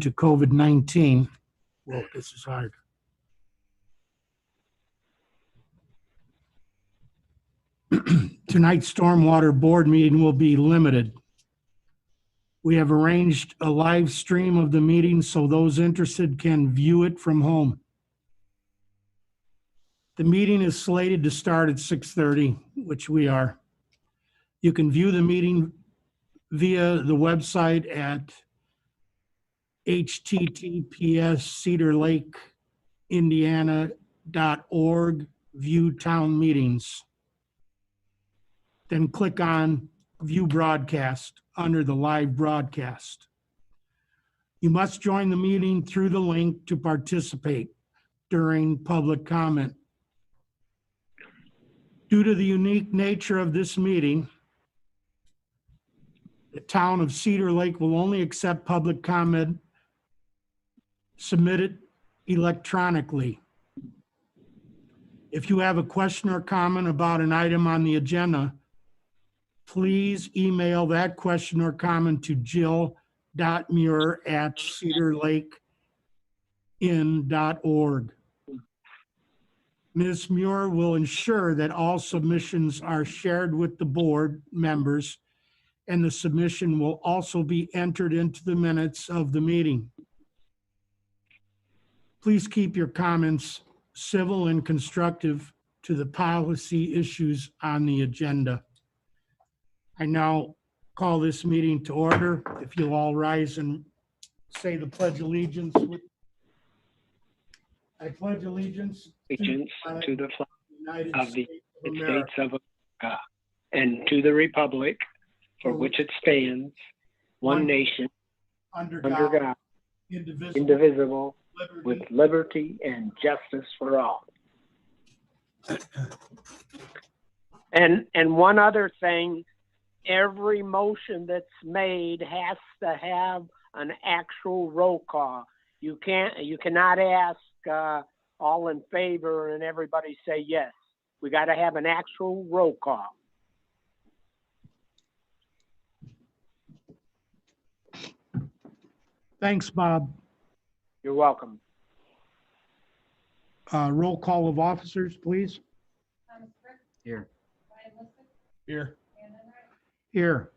to COVID-19. Whoa, this is hard. Tonight's Stormwater Board meeting will be limited. We have arranged a live stream of the meeting so those interested can view it from home. The meeting is slated to start at 6:30, which we are. You can view the meeting via the website at https://cedarlakeindiana.org, view town meetings. Then click on View Broadcast under the live broadcast. You must join the meeting through the link to participate during public comment. Due to the unique nature of this meeting, the town of Cedar Lake will only accept public comment submitted electronically. If you have a question or comment about an item on the agenda, please email that question or comment to jill.muir@cedarlakeinn.org. Ms. Muir will ensure that all submissions are shared with the board members, and the submission will also be entered into the minutes of the meeting. Please keep your comments civil and constructive to the policy issues on the agenda. I now call this meeting to order. If you'll all rise and say the Pledge of Allegiance. I pledge allegiance to the flag United of the States of United America, States of America and to the republic for which it stands, one nation, under under God, God, indivisible, indivisible, with liberty and justice for all. And one other thing, every motion that's made has to have an actual roll call. You cannot ask all in favor and everybody say yes. We got to have an actual roll call. Thanks, Bob. You're welcome. Roll call of officers, please. Here. Here. Here.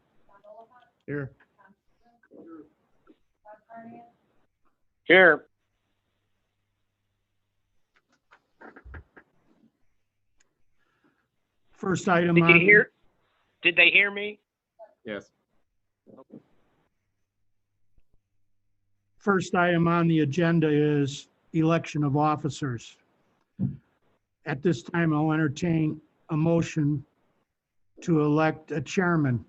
Here. Here. First item Did on. you hear? Did they hear me? Yes. First item on the agenda is election of officers. At this time, I'll entertain a motion to elect a chairman,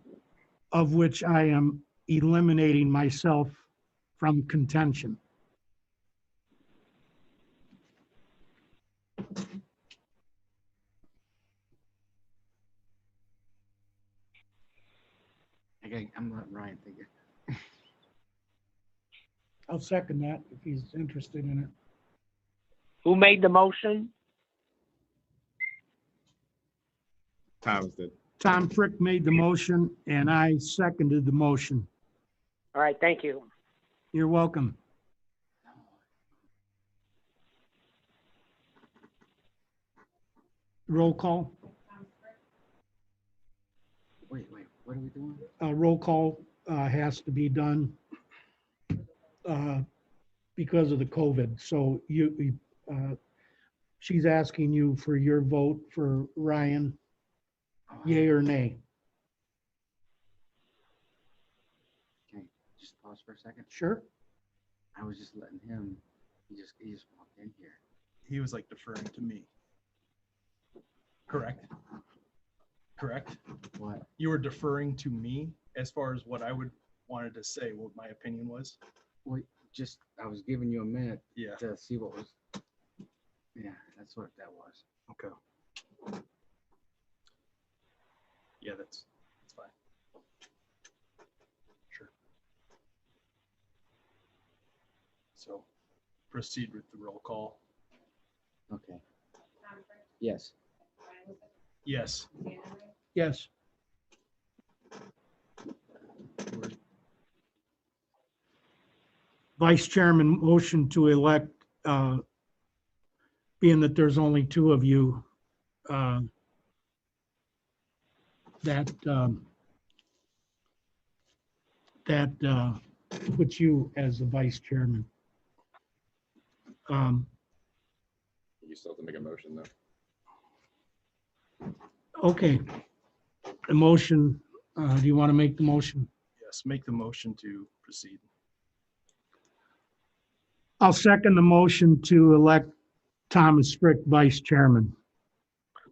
of which I am eliminating myself from contention. Okay, I'm letting Ryan take it. I'll second that if he's interested in it. Who made the motion? Thomas did. Tom Frick made the motion and I seconded the motion. All right, thank you. You're welcome. Roll call. Wait, what are we doing? Roll call has to be done because of the COVID. So she's asking you for your vote for Ryan, yay or nay. Okay, just pause for a second. Sure. I was just letting him, he just walked in here. He was like deferring to me. Correct? Correct? What? You were deferring to me as far as what I wanted to say, what my opinion was. Wait, I was giving you a minute Yeah. to see what was. Yeah, that's what that was. Okay. Yeah, that's fine. Sure. So proceed with the roll call. Okay. Yes. Yes. Yes. Vice Chairman, motion to elect, being that there's only two of you, that puts you as the Vice Chairman. You still have to make a motion though. Okay. The motion, do you want to make the motion? Yes, make the motion to proceed. I'll second the motion to elect Thomas Frick Vice Chairman.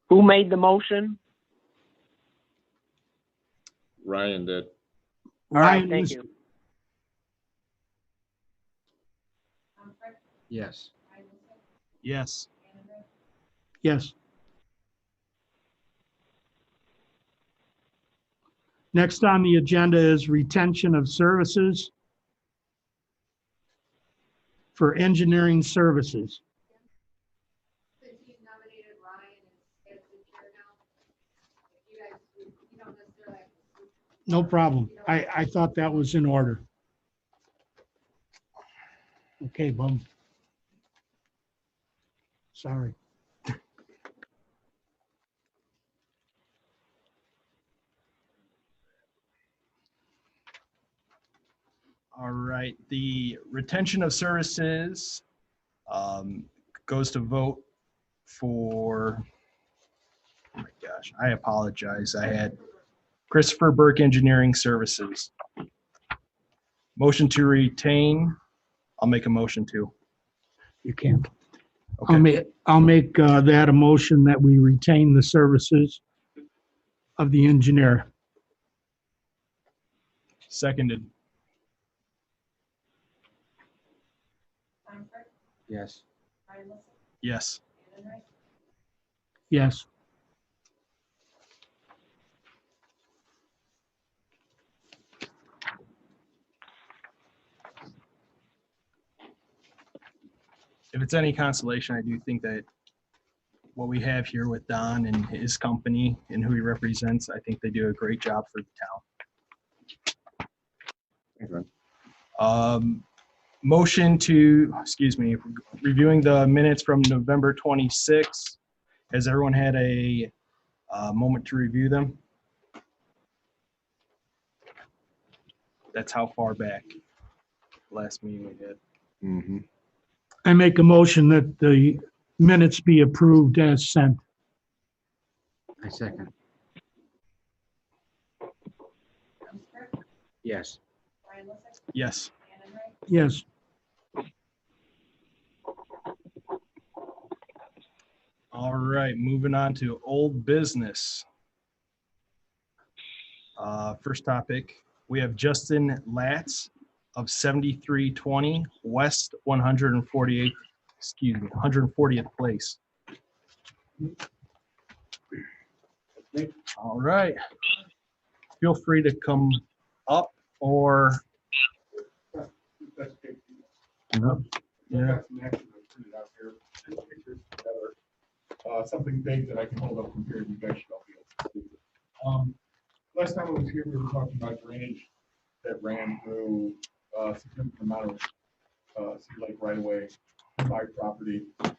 Who made the motion? Ryan did. All right, Ryan thank was- you. Yes. Yes. Yes. Next on the agenda is retention of services for engineering services. Since he's nominated Ryan as the chair now, if you guys, you don't necessarily have to. No problem. I thought that was in order. Okay, bum. Sorry. All right, the retention of services goes to vote for, oh my gosh, I apologize. I had Christopher Burke Engineering Services. Motion to retain. I'll make a motion to. You can't. Okay. I'll make that a motion that we retain the services of the engineer. Seconded. Tom Frick, Yes. Ryan Wilson, Yes. Shannon Wright, Yes. If it's any consolation, I do think that what we have here with Don and his company and who he represents, I think they do a great job for the town. Thanks, man. Motion to, excuse me, reviewing the minutes from November 26th. Has everyone had a moment to review them? That's how far back last meeting we did. Mm-hmm. I make a motion that the minutes be approved as sent. I second. Tom Frick, Yes. Ryan Wilson, Yes. Shannon Wright, Yes. All right, moving on to old business. First topic, we have Justin Latz of 7320 West 148th, excuse me, 140th Place. All right. Feel free to come up or. Yeah. Something big that I can hold up from here, you guys should all be able to see. Last time I was here, we were talking about drainage that ran through a significant amount of Sea Lake right away, my property, and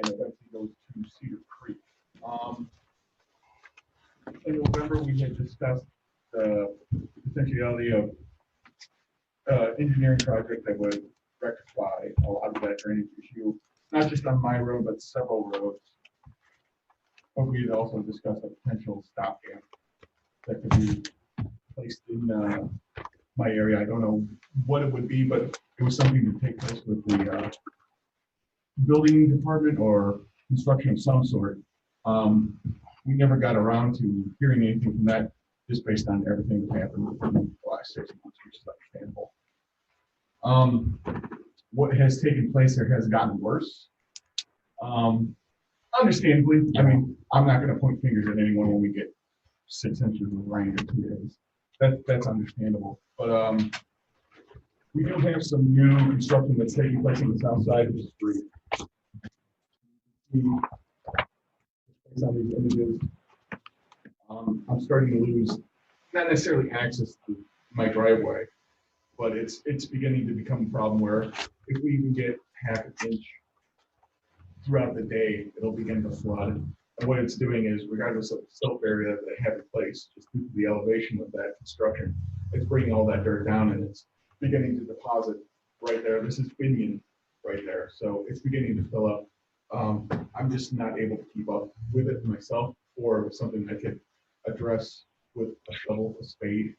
eventually goes to Cedar Creek. In November, we had discussed the potentiality of engineering project that would rectify a lot of that drainage issue, not just on my road, but several roads. But we had also discussed a potential stopgap that could be placed in my area. I don't know what it would be, but it was something to take place with the building department or construction of some sort. We never got around to hearing anything from that, just based on everything that happened within the last 6 months, which is understandable. What has taken place there has gotten worse. Understandably, I mean, I'm not going to point fingers at anyone when we get 6 inches of rain in 2 days. That's understandable. But we do have some new construction that's taking place on the south side of the street. Based on these images, I'm starting to lose not necessarily access to my driveway, but it's beginning to become a problem where if we even get half an inch throughout the day, it'll begin to flood. And what it's doing is, regardless of the silt area that they have in place, just due to the elevation of that construction, it's bringing all that dirt down and it's beginning to deposit right there. This is Binion right there. So it's beginning to fill up. I'm just not able to keep up with it myself, or something I could address with a shovel, a spade,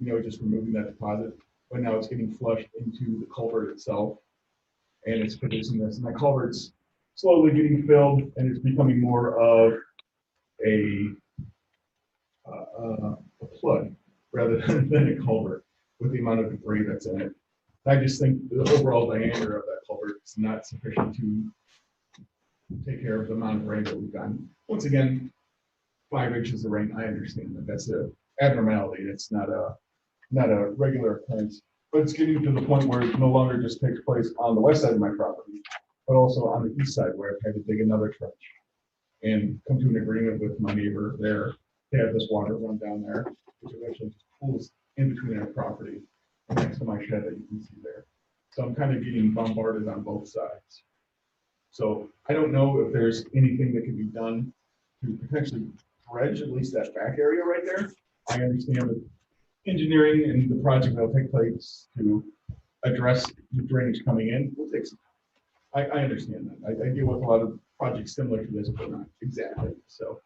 just removing that deposit. But now it's getting flushed into the culvert itself, and it's producing this. And that culvert's slowly getting filled, and it's becoming more of a flood rather than a culvert with the amount of debris that's in it. I just think the overall diameter of that culvert is not sufficient to take care of the amount of rain that we've gotten. Once again, 5 inches of rain, I understand that that's an abnormality. It's not a regular occurrence, but it's getting to the point where it no longer just takes place on the west side of my property, but also on the east side, where I've had to dig another trench and come to an agreement with my neighbor there to have this water run down there, which eventually just pools in between our property next to my shed that you can see there. So I'm kind of getting bombarded on both sides. So I don't know if there's anything that can be done to potentially dredge at least that back area right there. I understand the engineering and the project that will take place to address the drainage coming in will take some time. I understand that. I deal with a lot of projects similar to this, but not exactly. So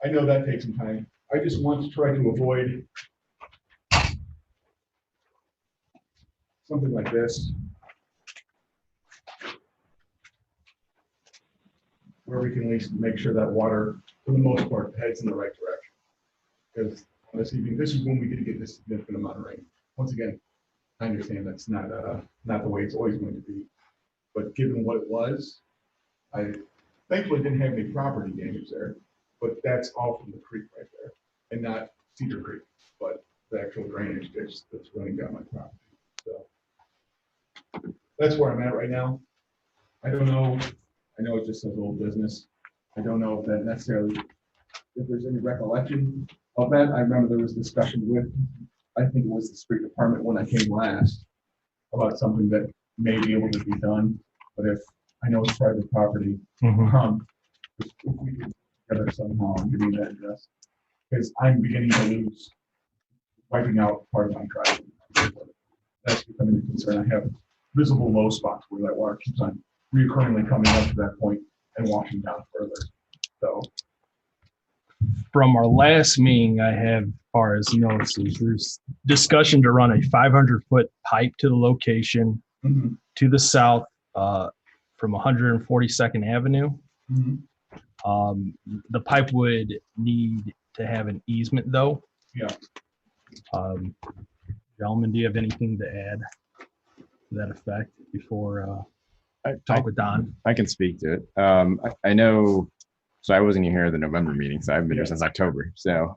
I know that takes some time. I just want to try to avoid something like this, where we can at least make sure that water, for the most part, heads in the right direction. Because this evening, this is when we did get this significant amount of rain. Once again, I understand that's not the way it's always going to be. But given what it was, I thankfully didn't have any property damage there, but that's all from the creek right there, and not Cedar Creek, but the actual drainage ditch that's running down my property. So that's where I'm at right now. I don't know. I know it just says old business. I don't know if that necessarily, if there's any recollection of that. I remember there was discussion with, I think it was the street department when I came last, about something that may be able to be done. But if, I know it's private property, if we could together somehow on getting that addressed, because I'm beginning to lose, wiping out part of my driveway. That's becoming a concern. I have visible low spots where that water keeps on reoccurringly coming up to that point and washing down further. So From our last meeting, I have, as far as notices, there's discussion to run a 500-foot pipe to the location to the south from 142nd Avenue. The pipe would need to have an easement, though. Yeah. Gentlemen, do you have anything to add to that effect before talk with Don? I can speak to it. I know, so I wasn't here at the November meeting, so I've been here since October. So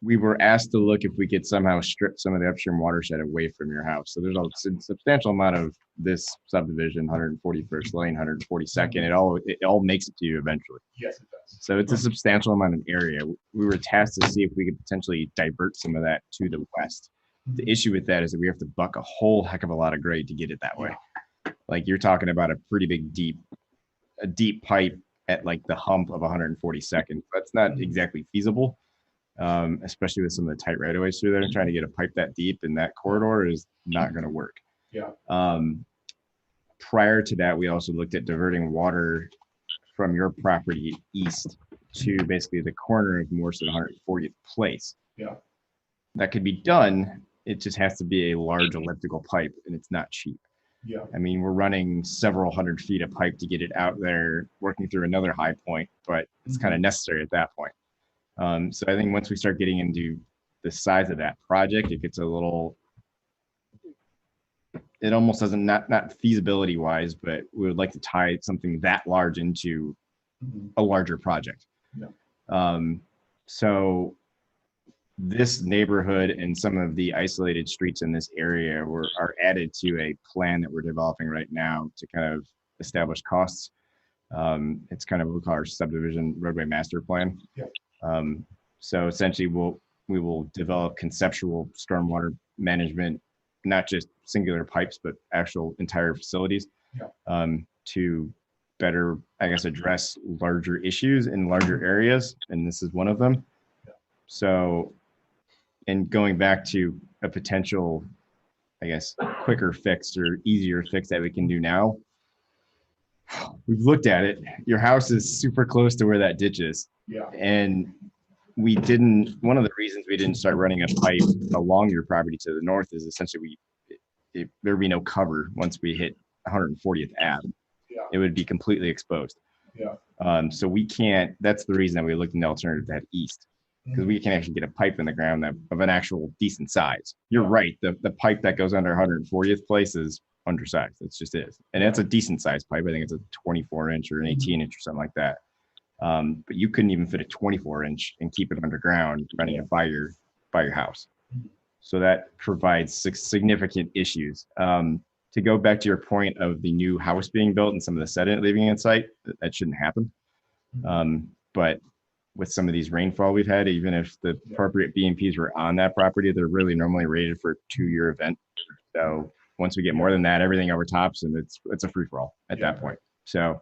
we were asked to look if we could somehow strip some of the upstream watershed away from your house. So there's a substantial amount of this subdivision, 141st Lane, 142nd. It all makes it to you eventually. yes, it does. So it's a substantial amount of area. We were tasked to see if we could potentially divert some of that to the west. The issue with that is that we have to buck a whole heck of a lot of grade to get it that way. Like you're talking about a pretty big, deep pipe at like the hump of 142nd. That's not exactly feasible, especially with some of the tight right of ways through there. Trying to get a pipe that deep in that corridor is not going to work. Yeah. Prior to that, we also looked at diverting water from your property east to basically the corner of Morse at 140th Place. Yeah. That could be done. It just has to be a large elliptical pipe, and it's not cheap. Yeah. I mean, we're running several hundred feet of pipe to get it out there, working through another high point, but it's kind of necessary at that point. So I think once we start getting into the size of that project, it gets a little, it almost doesn't, not feasibility wise, but we would like to tie something that large into a larger project. Yeah. So this neighborhood and some of the isolated streets in this area are added to a plan that we're developing right now to kind of establish costs. It's kind of what we call our subdivision roadway master plan. Yeah. So essentially we will develop conceptual stormwater management, not just singular pipes, but actual entire facilities to better, I guess, address larger issues in larger areas. And this is one of them. So, and going back to a potential, I guess, quicker fix or easier fix that we can do now. We've looked at it. Your house is super close to where that ditch is. Yeah. And one of the reasons we didn't start running a pipe along your property to the north is essentially there'd be no cover once we hit 140th Ave. Yeah. It would be completely exposed. Yeah. So we can't, that's the reason that we looked into alternative to head east, because we can actually get a pipe in the ground of an actual decent size. You're right. The pipe that goes under 140th place is undersized. It's just is. And it's a decent sized pipe. I think it's a 24-inch or an 18-inch or something like that. But you couldn't even fit a 24-inch and keep it underground running it by your house. So that provides significant issues. To go back to your point of the new house being built and some of the sediment leaving in sight, that shouldn't happen. But with some of these rainfall we've had, even if the appropriate BMPs were on that property, they're really normally rated for a 2-year event. So once we get more than that, everything overtops and it's a free for all at that point. So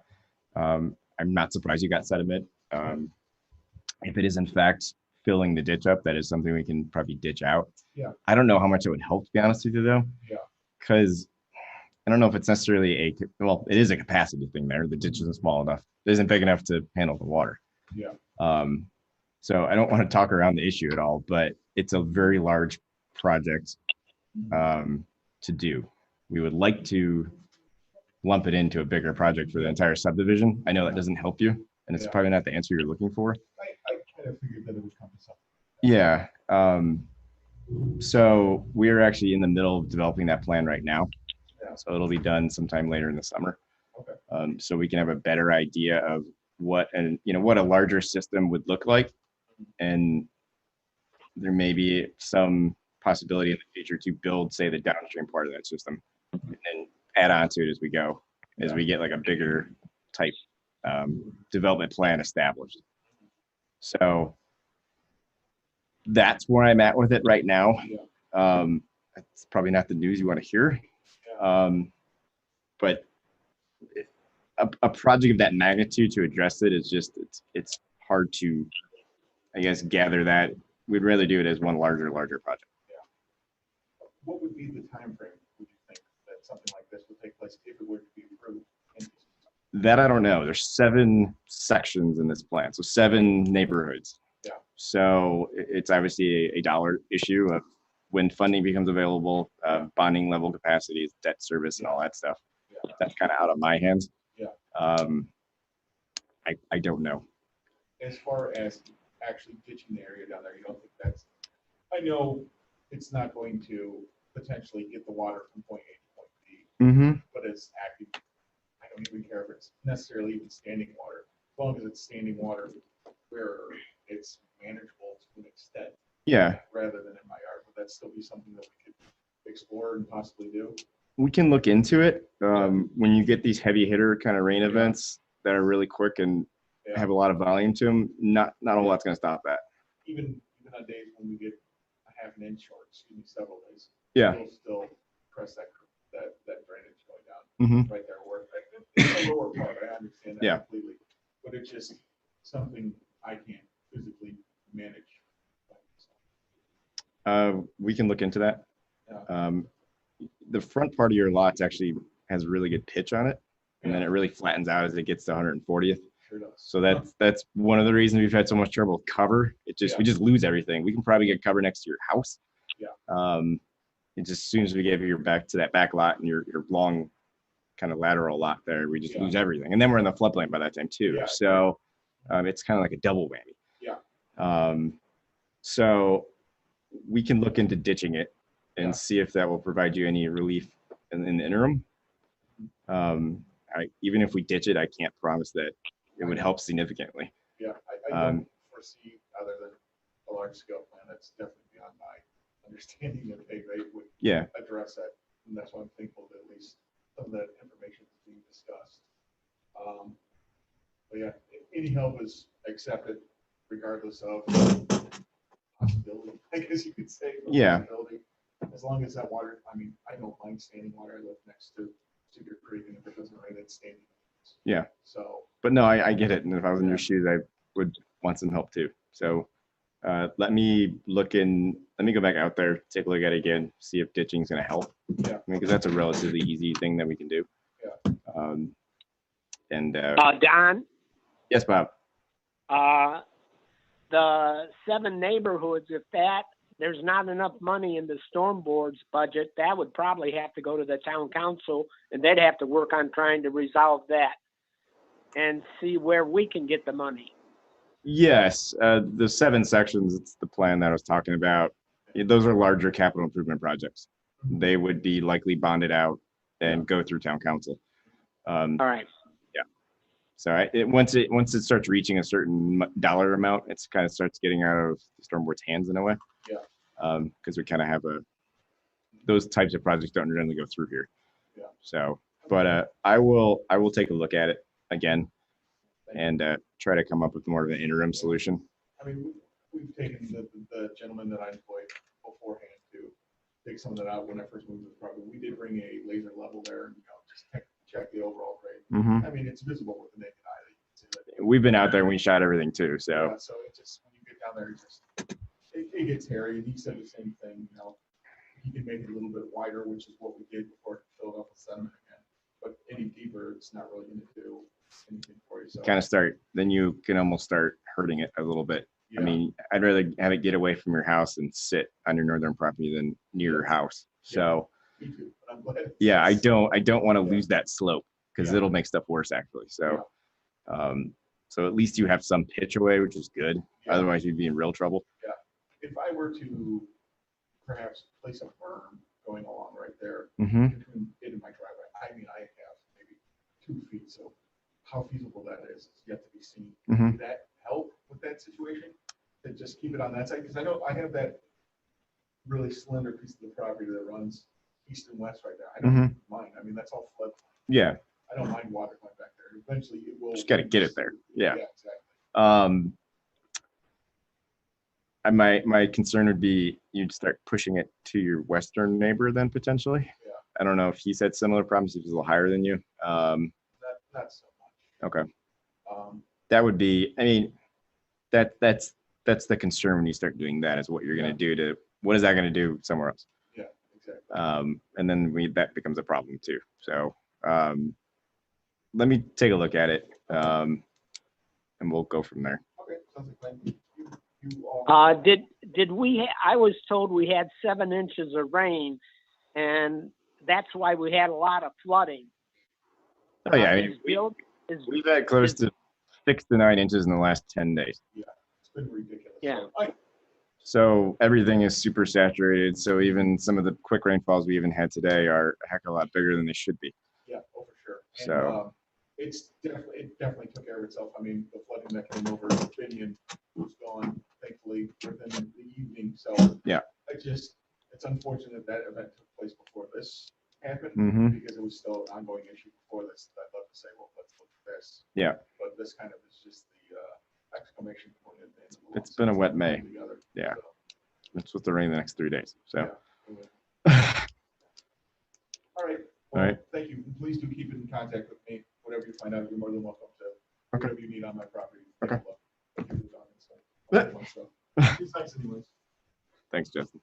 I'm not surprised you got sediment. If it is in fact filling the ditch up, that is something we can probably ditch out. Yeah. I don't know how much it would help, to be honest with you, though. Yeah. Because I don't know if it's necessarily well, it is a capacity thing there. The ditch isn't small enough. It isn't big enough to handle the water. Yeah. So I don't want to talk around the issue at all, but it's a very large project to do. We would like to lump it into a bigger project for the entire subdivision. I know that doesn't help you, and it's probably not the answer you're looking for. I kind of figured that it would come to something. Yeah. So we're actually in the middle of developing that plan right now. Yeah. So it'll be done sometime later in the summer. Okay. So we can have a better idea of what a larger system would look like, and there may be some possibility in the future to build, say, the downstream part of that system, and then add on to it as we go, as we get like a bigger type development plan established. So that's where I'm at with it right now. It's probably not the news you want to hear, but a project of that magnitude to address it is just it's hard to, I guess, gather that. We'd rather do it as one larger project. What would be the time frame? Would you think that something like this would take place if it were to be approved? That I don't know. There's 7 sections in this plan, so 7 neighborhoods. Yeah. So it's obviously a dollar issue of when funding becomes available, bonding level capacities, debt service, and all that stuff. Yeah. That's kind of out of my hands. Yeah. I don't know. As far as actually ditching the area down there, you don't think that's, I know it's not going to potentially get the water from point A to point B, Mm-hmm. but it's active. I don't even care if it's necessarily even standing water, as long as it's standing water where it's manageable to an extent. Yeah. Rather than in my yard, would that still be something that we could explore and possibly do? We can look into it. When you get these heavy hitter kind of rain events that are really quick and have a lot of volume to them, not a whole lot's going to stop that. Even on days when we get a half an inch or several days. Yeah. We'll still press that drainage going down Mm-hmm. right there where it's the lower part. I understand that Yeah. completely, but it's just something I can't physically manage. We can look into that. Yeah. The front part of your lot actually has really good pitch on it, and then it really flattens out as it gets to 140th. Sure does. So that's one of the reasons we've had so much trouble with cover. We just lose everything. We can probably get cover next to your house. Yeah. It just, as soon as we get your back to that back lot and your long kind of lateral lot there, we just lose everything. And then we're in the floodplain by that time too. Yeah. So it's kind of like a double whammy. Yeah. So we can look into ditching it and see if that will provide you any relief in the interim. Even if we ditch it, I can't promise that it would help significantly. Yeah. I don't foresee, other than a large scale plan, that's definitely beyond my understanding that they would address that. And that's why I'm thankful that at least some of that information is being discussed. But yeah, any help is accepted regardless of possibility, I guess you could say. a Yeah. possibility. As long as that water, I mean, I don't mind standing water. I live next to Cedar Creek, and if it doesn't rain, it's standing. Yeah. So, But no, I get it. And if I was in your shoes, I would want some help too. So let me go back out there, take a look at it again, see if ditching is going to help. Yeah. I mean, because that's a relatively easy thing that we can do. Yeah. And Don, yes, Bob. the 7 neighborhoods, if there's not enough money in the storm board's budget, that would probably have to go to the town council, and they'd have to work on trying to resolve that and see where we can get the money. Yes, the 7 sections, it's the plan that I was talking about. Those are larger capital improvement projects. They would be likely bonded out and go through town council. All right. So once it starts reaching a certain dollar amount, it's kind of starts getting out of the storm board's hands in a way. Yeah. Because we kind of have those types of projects don't generally go through here. Yeah. So, but I will take a look at it again and try to come up with more of an interim solution. I mean, we've taken the gentleman that I employed beforehand to take some of that out when I first moved to the property. We did bring a laser level there and, just check the overall grade. Mm-hmm. I mean, it's visible with the naked eye. That you can see that. We've been out there and we shot everything too. So Yeah, so it just, when you get down there, it gets hairy, and he said the same thing, he can make it a little bit wider, which is what we did before it filled up with sediment again. But any deeper, it's not really gonna do anything for you, so. then you can almost start hurting it a little bit. Yeah, I mean, I'd rather have it get away from your house and sit on your northern property than near your house. So me too, but I'm glad. yeah, I don't want to Yeah. lose that slope because Yeah. it'll make stuff worse actually. So, so at least you have some pitch away, which is good. Yeah. Otherwise you'd be in real trouble. If I were to perhaps place a berm going along right there Mm-hmm. between it and my driveway, I mean, I have maybe 2 feet, so how feasible that is yet to be seen. Mhm. Would that help with that situation? To just keep it on that side? Because I know I have that really slender piece of the property that runs east and west right there. I don't mind. I mean, that's all flood. Yeah, I don't mind water going back there. Eventually it will. just got to get it there. Yeah. Exactly. My concern would be you'd start pushing it to your western neighbor then potentially. Yeah. I don't know if he's had similar problems. If he's a little higher than you. Not so much. Okay. Um, That would be, I mean, that's the concern when you start doing that is what you're going to do what is that going to do somewhere else? yeah, exactly. And then that becomes a problem too. So let me take a look at it and we'll go from there. Okay, sounds like plan. You all. Did we, I was told we had 7 inches of rain, and that's why we had a lot of flooding. Oh yeah, I mean, we've had close to 6 to 9 inches in the last 10 days. It's been ridiculous. Yeah. So everything is super saturated. So even some of the quick rainfalls we even had today are a heck of a lot bigger than they should be. Yeah, oh, for sure. And, So- it definitely took care of itself. I mean, the flooding that came over Binion was gone, thankfully, within the evening. So Yeah. It's unfortunate that event took place before this happened Mm-hmm. because it was still an ongoing issue before this. I'd love to say, well, let's look at this. Yeah. But this kind of is just the exclamation point at the end of the It's been a wet May. together. Yeah. So, It's supposed to rain the next 3 days. So. yeah. All right. Well, All right. thank you. Please do keep in contact with me. Whatever you find out, you're more than welcome to. Okay. Whatever you need on my property. take a Okay. look. All that fun stuff. It's nice anyways. Thanks, Justin.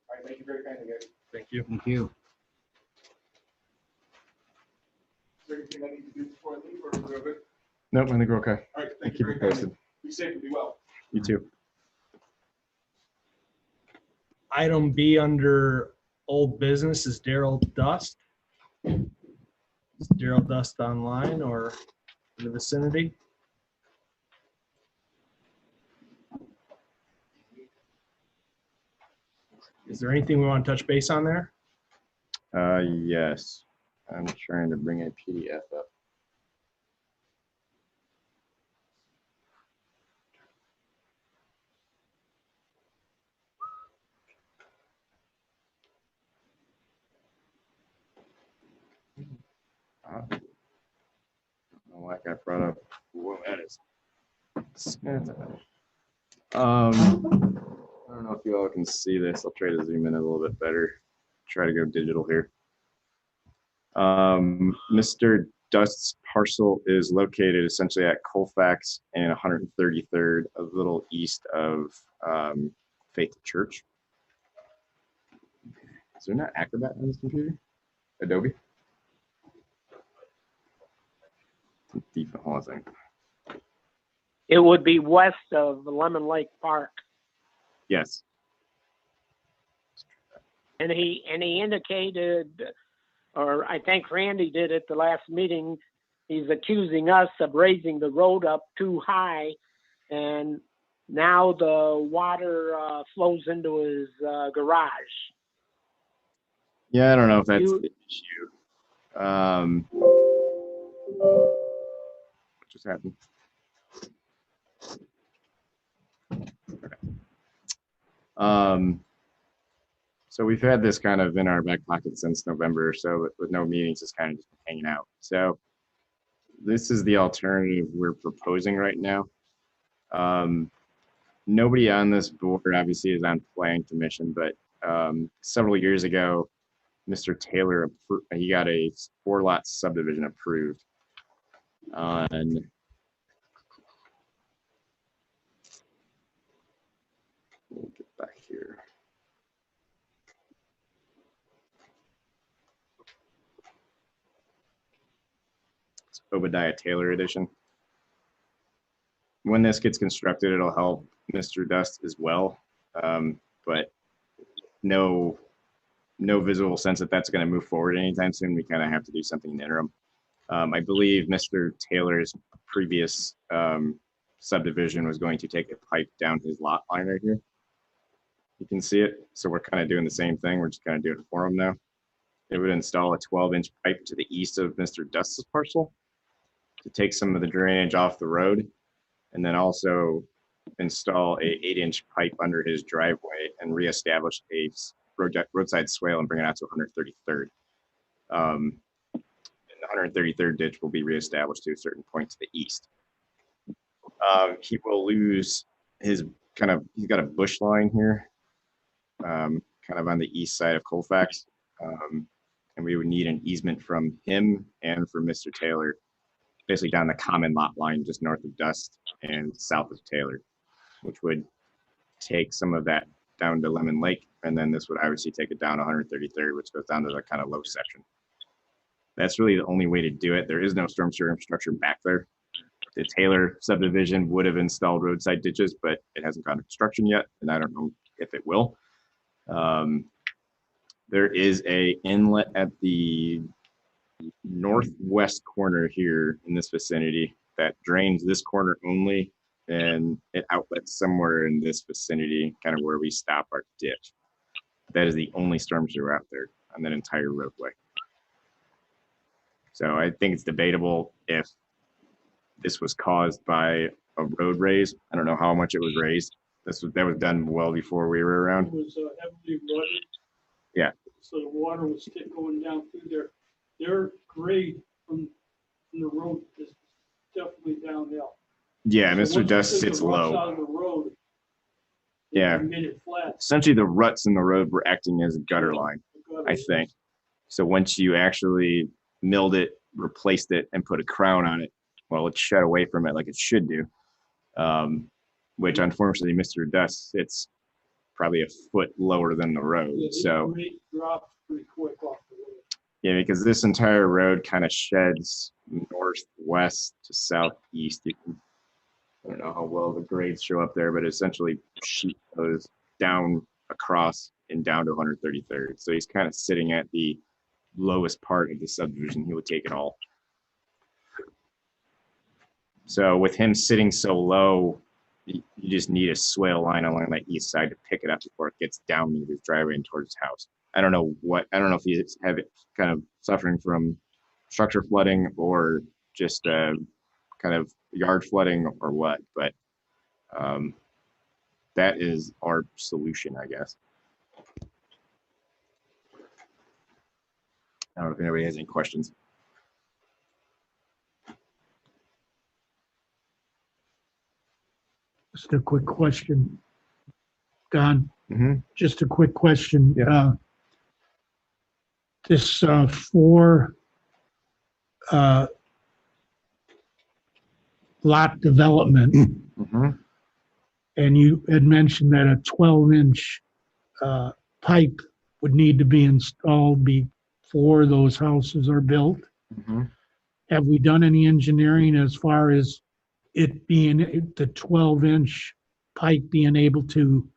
All right, thank you very kindly, guys. Thank you. Thank you. Is there anything I need to do before I leave, or is it good? Nope, I think we're okay. All right, I'll thank you keep very it kindly. posted. Be safe and be well. You too. Item B under old business is Daryl Dust. Is Daryl Dust online or in the vicinity? Is there anything we want to touch base on there? Yes. I'm trying to bring a PDF up. Don't know why I got brought up. Whoa, that is. don't know if you all can see this. I'll try to zoom in a little bit better. Try to go digital here. Mr. Dust's parcel is located essentially at Colfax and 133rd, a little east of Faith Church. Is there not Acrobat on this computer? Adobe? Default, hold on a second. It would be west of Lemon Lake Park. Yes. And he indicated, or I think Randy did at the last meeting, he's accusing us of raising the road up too high, and now the water flows into his garage. Yeah, I don't know if that's You- the issue. What just happened? Okay. So we've had this kind of in our back pocket since November or so, with no meetings, just kind of just hanging out. So this is the alternative we're proposing right now. Nobody on this board obviously is on planning commission, but several years ago, Mr. Taylor, he got a 4-lot subdivision approved on let me get back here. It's Obadiah Taylor edition. When this gets constructed, it'll help Mr. Dust as well, but no visible sense that that's going to move forward anytime soon. We kind of have to do something in the interim. I believe Mr. Taylor's previous subdivision was going to take a pipe down his lot line right here. You can see it. So we're kind of doing the same thing. We're just kind of doing it for him now. It would install a 12-inch pipe to the east of Mr. Dust's parcel to take some of the drainage off the road, and then also install a 8-inch pipe under his driveway and reestablish a roadside swale and bring it out to 133rd. And the 133rd ditch will be reestablished to a certain point to the east. He will lose his he's got a bush line here, kind of on the east side of Colfax. And we would need an easement from him and from Mr. Taylor, basically down the common lot line just north of Dust and south of Taylor, which would take some of that down to Lemon Lake. And then this would obviously take it down to 133rd, which goes down to the kind of low section. That's really the only way to do it. There is no storm sewer infrastructure back there. The Taylor subdivision would have installed roadside ditches, but it hasn't gone to construction yet, and I don't know if it will. There is a inlet at the northwest corner here in this vicinity that drains this corner only, and it outlets somewhere in this vicinity, kind of where we stop our ditch. That is the only storm sewer out there on that entire roadway. So I think it's debatable if this was caused by a road raise. I don't know how much it was raised. That was done well before we were around. It was heavily flooded. Yeah. So the water was going down through there. Their grade from the road is definitely downhill. Yeah, So Mr. once Dust you took sits the rocks low. out of the road, Yeah. it made it flat. Essentially, the ruts in the road were acting as a gutter line, I think. So once you actually milled it, replaced it, and put a crown on it, well, it shed away from it like it should do. Which unfortunately, Mr. Dust sits probably a foot lower than the road. Yeah, So the grade dropped pretty quick off the road. yeah, because this entire road kind of sheds northwest to southeast. I don't know how well the grades show up there, but essentially sheet goes down across and down to 133rd. So he's kind of sitting at the lowest part of the subdivision. He would take it all. So with him sitting so low, you just need a swale line along that east side to pick it up before it gets down into his driveway and towards his house. I don't know if he's kind of suffering from structure flooding or just kind of yard flooding or what, but that is our solution, I guess. I don't know if anybody has any questions. Just a quick question. Don, Mhm. just a quick question. Yeah. This four lot development, Mhm. and you had mentioned that a 12-inch pipe would need to be installed before those houses are built. Mhm. Have we done any engineering as far as it being the 12-inch pipe being able to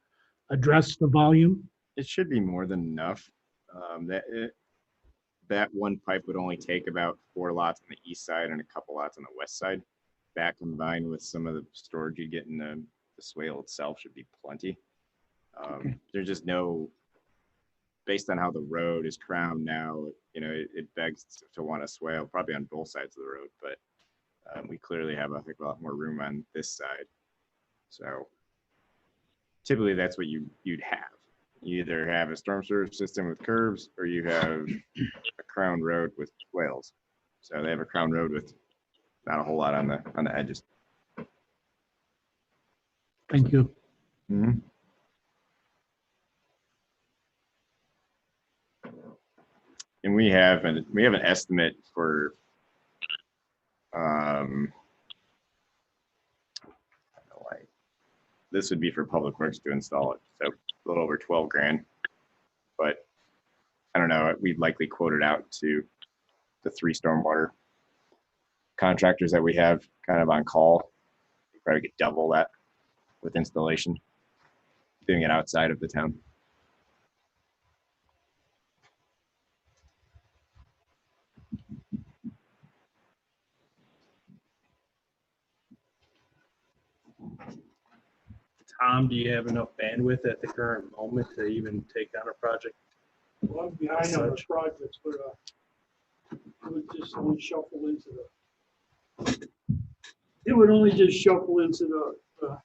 address the volume? It should be more than enough. That one pipe would only take about 4 lots on the east side and a couple lots on the west side. That combined with some of the storage you get in the swale itself should be plenty. There's just no, based on how the road is crowned now, it begs to want a swale, probably on both sides of the road, but we clearly have a heck of a lot more room on this side. So typically that's what you'd have. You either have a storm surge system with curves or you have a crown road with swales. So they have a crown road with not a whole lot on the edges. Thank you. Mm-hmm. And we have an estimate for this would be for Public Works to install it, so a little over 12 grand. But I don't know, we'd likely quote it out to the 3 stormwater contractors that we have kind of on call. You probably could double that with installation, doing it outside of the town. Tom, do you have enough bandwidth at the current moment to even take on a project? Well, I'm behind on the projects, but it would just only shuffle into the. It would only just shuffle into the,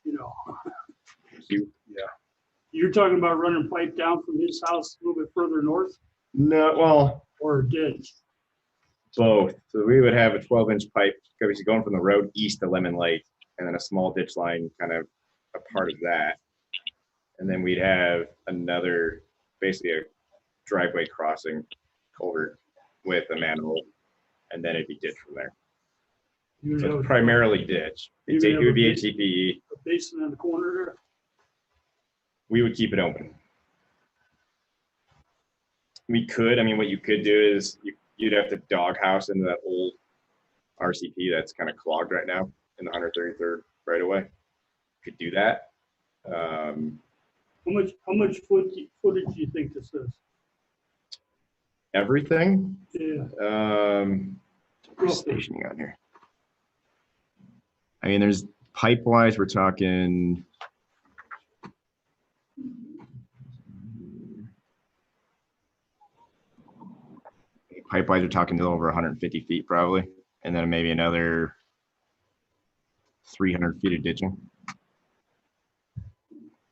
Yeah. You're talking about running pipe down from his house a little bit further north No, well, or ditch? both. So we would have a 12-inch pipe obviously going from the road east to Lemon Lake, and then a small ditch line kind of a part of that. And then we'd have another, basically a driveway crossing culvert with a manhole, and then it'd be ditch from there. You would So have it's primarily ditch. You It would would be have a HDPE. a basin in the corner there. We would keep it open. We could, I mean, what you could do is you'd have to doghouse into that old RCP that's kind of clogged right now in the 133rd right away. Could do that. How much footage do you think this is? Everything. Yeah, Where's stationing on here? I mean, there's pipe wise, we're talking. Pipe wise, we're talking a little over 150 feet probably, and then maybe another 300 feet of ditching.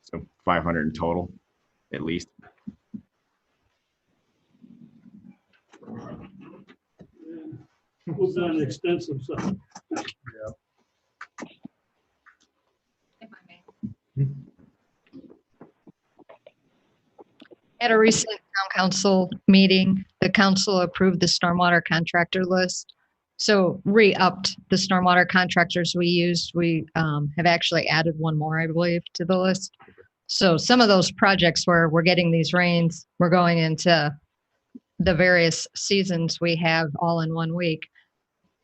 So 500 in total, at least. it was on the extensive side. If I may. At a recent town council meeting, the council approved the stormwater contractor list. So re-upped the stormwater contractors we used. We have actually added one more, I believe, to the list. So some of those projects where we're getting these rains, we're going into the various seasons we have all in one week.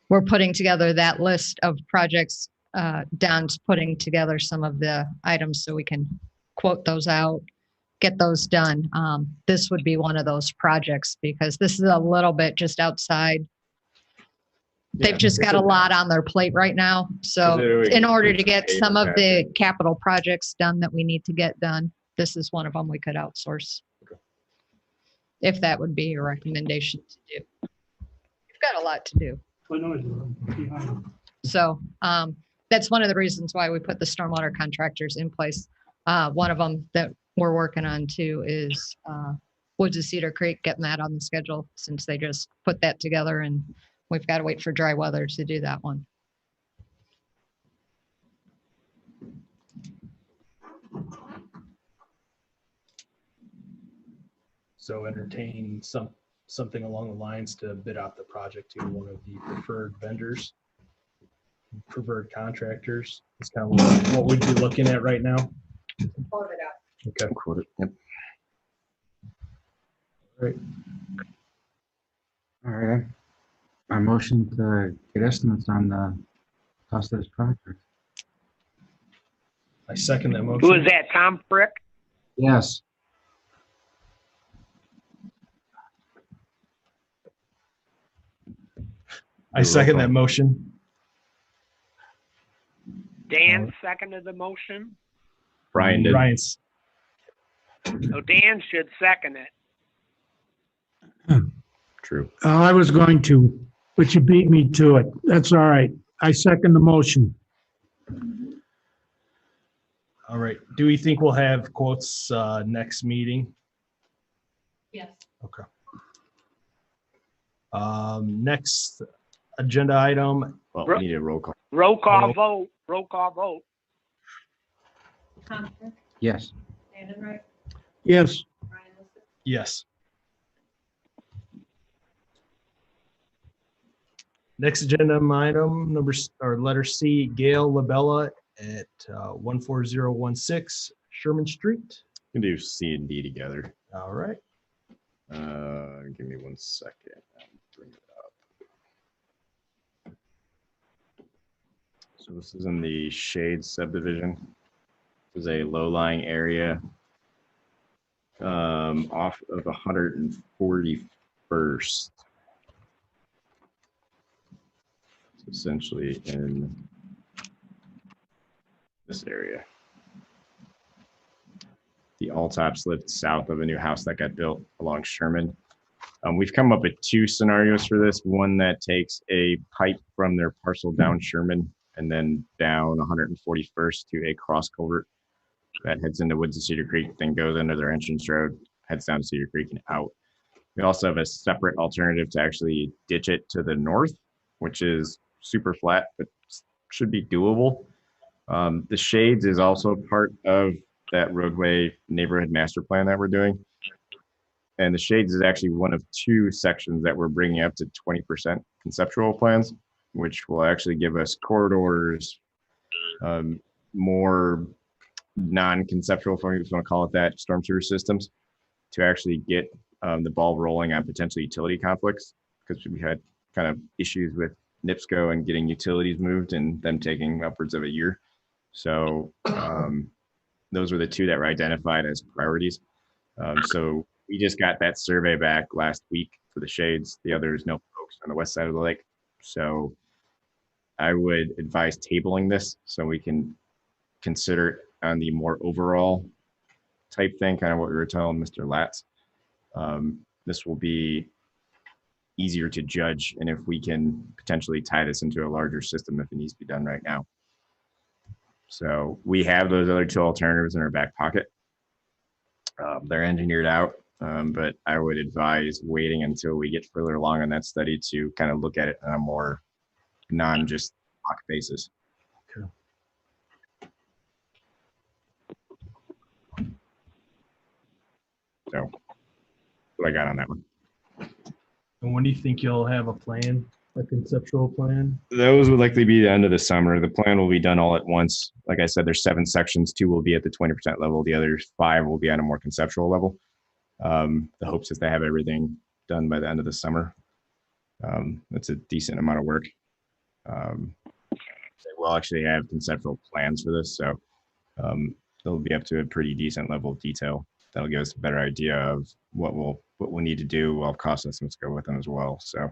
We're putting together that list of projects. Don's putting together some of the items so we can quote those out, get those done. This would be one of those projects because this is a little bit just outside. They've just got a lot on their plate right now. So in order to get some of the capital projects done that we need to get done, this is one of them we could outsource. If that would be your recommendation to do. You've got a lot to do. I know I'm behind. So that's one of the reasons why we put the stormwater contractors in place. One of them that we're working on too is Woods of Cedar Creek, getting that on the schedule since they just put that together and we've got to wait for dry weather to do that one. So entertain something along the lines to bid out the project to one of the preferred vendors, preferred contractors. It's kind of what we'd be looking at right now. Okay. Quote it. Yep. Great. All right. I motion to get estimates on the cost of this project. I second that Who motion. is that, Tom Frick? Yes. I second that motion. Dan seconded the motion. Brian did. Ryan's. So Dan should second it. True. I was going to, but you beat me to it. That's all right. I second the motion. All right. Do we think we'll have quotes next meeting? Yes. Okay. Next agenda item. Well, we need a roll call. Roll call vote, roll call vote. Yes. Yes, Yes. Next agenda item, letter C, Gail Labella at 14016 Sherman Street. We can do C and D together. All right. Give me 1 second. I'll bring it up. So this is in the Shade subdivision. This is a low-lying area off of 141st. Essentially in this area. The Alltops lived south of a new house that got built along Sherman. We've come up with 2 scenarios for this. One that takes a pipe from their parcel down Sherman and then down 141st to a cross culvert that heads into Woods and Cedar Creek, then goes into their entrance road, heads down to Cedar Creek and out. We also have a separate alternative to actually ditch it to the north, which is super flat, but should be doable. The Shades is also part of that roadway neighborhood master plan that we're doing. And the Shades is actually one of 2 sections that we're bringing up to 20% conceptual plans, which will actually give us corridors, more non-conceptual, if you want to call it that, storm sewer systems to actually get the ball rolling on potential utility conflicts, because we had kind of issues with NIPSCO and getting utilities moved and them taking upwards of a year. So those were the 2 that were identified as priorities. So we just got that survey back last week for the Shades. The other is no folks on the west side of the lake. So I would advise tabling this so we can consider it on the more overall type thing, kind of what we were telling Mr. Latz. This will be easier to judge, and if we can potentially tie this into a larger system if it needs to be done right now. So we have those other 2 alternatives in our back pocket. They're engineered out, but I would advise waiting until we get further along in that study to kind of look at it on a more non-just talk basis. Okay. So what I got on that one. And when do you think you'll have a plan, a conceptual plan? Those would likely be the end of the summer. The plan will be done all at once. Like I said, there's 7 sections. 2 will be at the 20% level. The other 5 will be on a more conceptual level. The hopes is to have everything done by the end of the summer. That's a decent amount of work. We'll actually have conceptual plans for this, so they'll be up to a pretty decent level of detail. That'll give us a better idea of what we'll need to do, while cost estimates go with them as well. So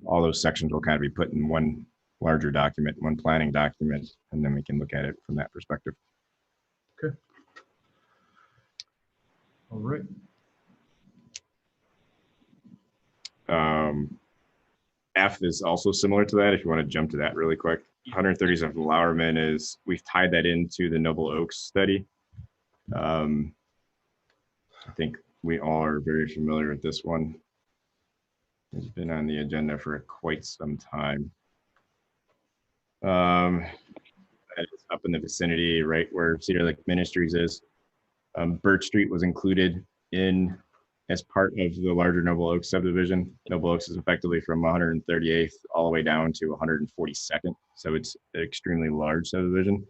all those sections will kind of be put in one larger document, one planning document, and then we can look at it from that perspective. Okay. All right. F is also similar to that. If you want to jump to that really quick, 130s of Lowerman is, we've tied that into the Noble Oaks study. I think we all are very familiar with this one. It's been on the agenda for quite some time. It's up in the vicinity, right where Cedar Lake Ministries is. Birch Street was included in as part of the larger Noble Oaks subdivision. Noble Oaks is effectively from 138th all the way down to 142nd. So it's an extremely large subdivision.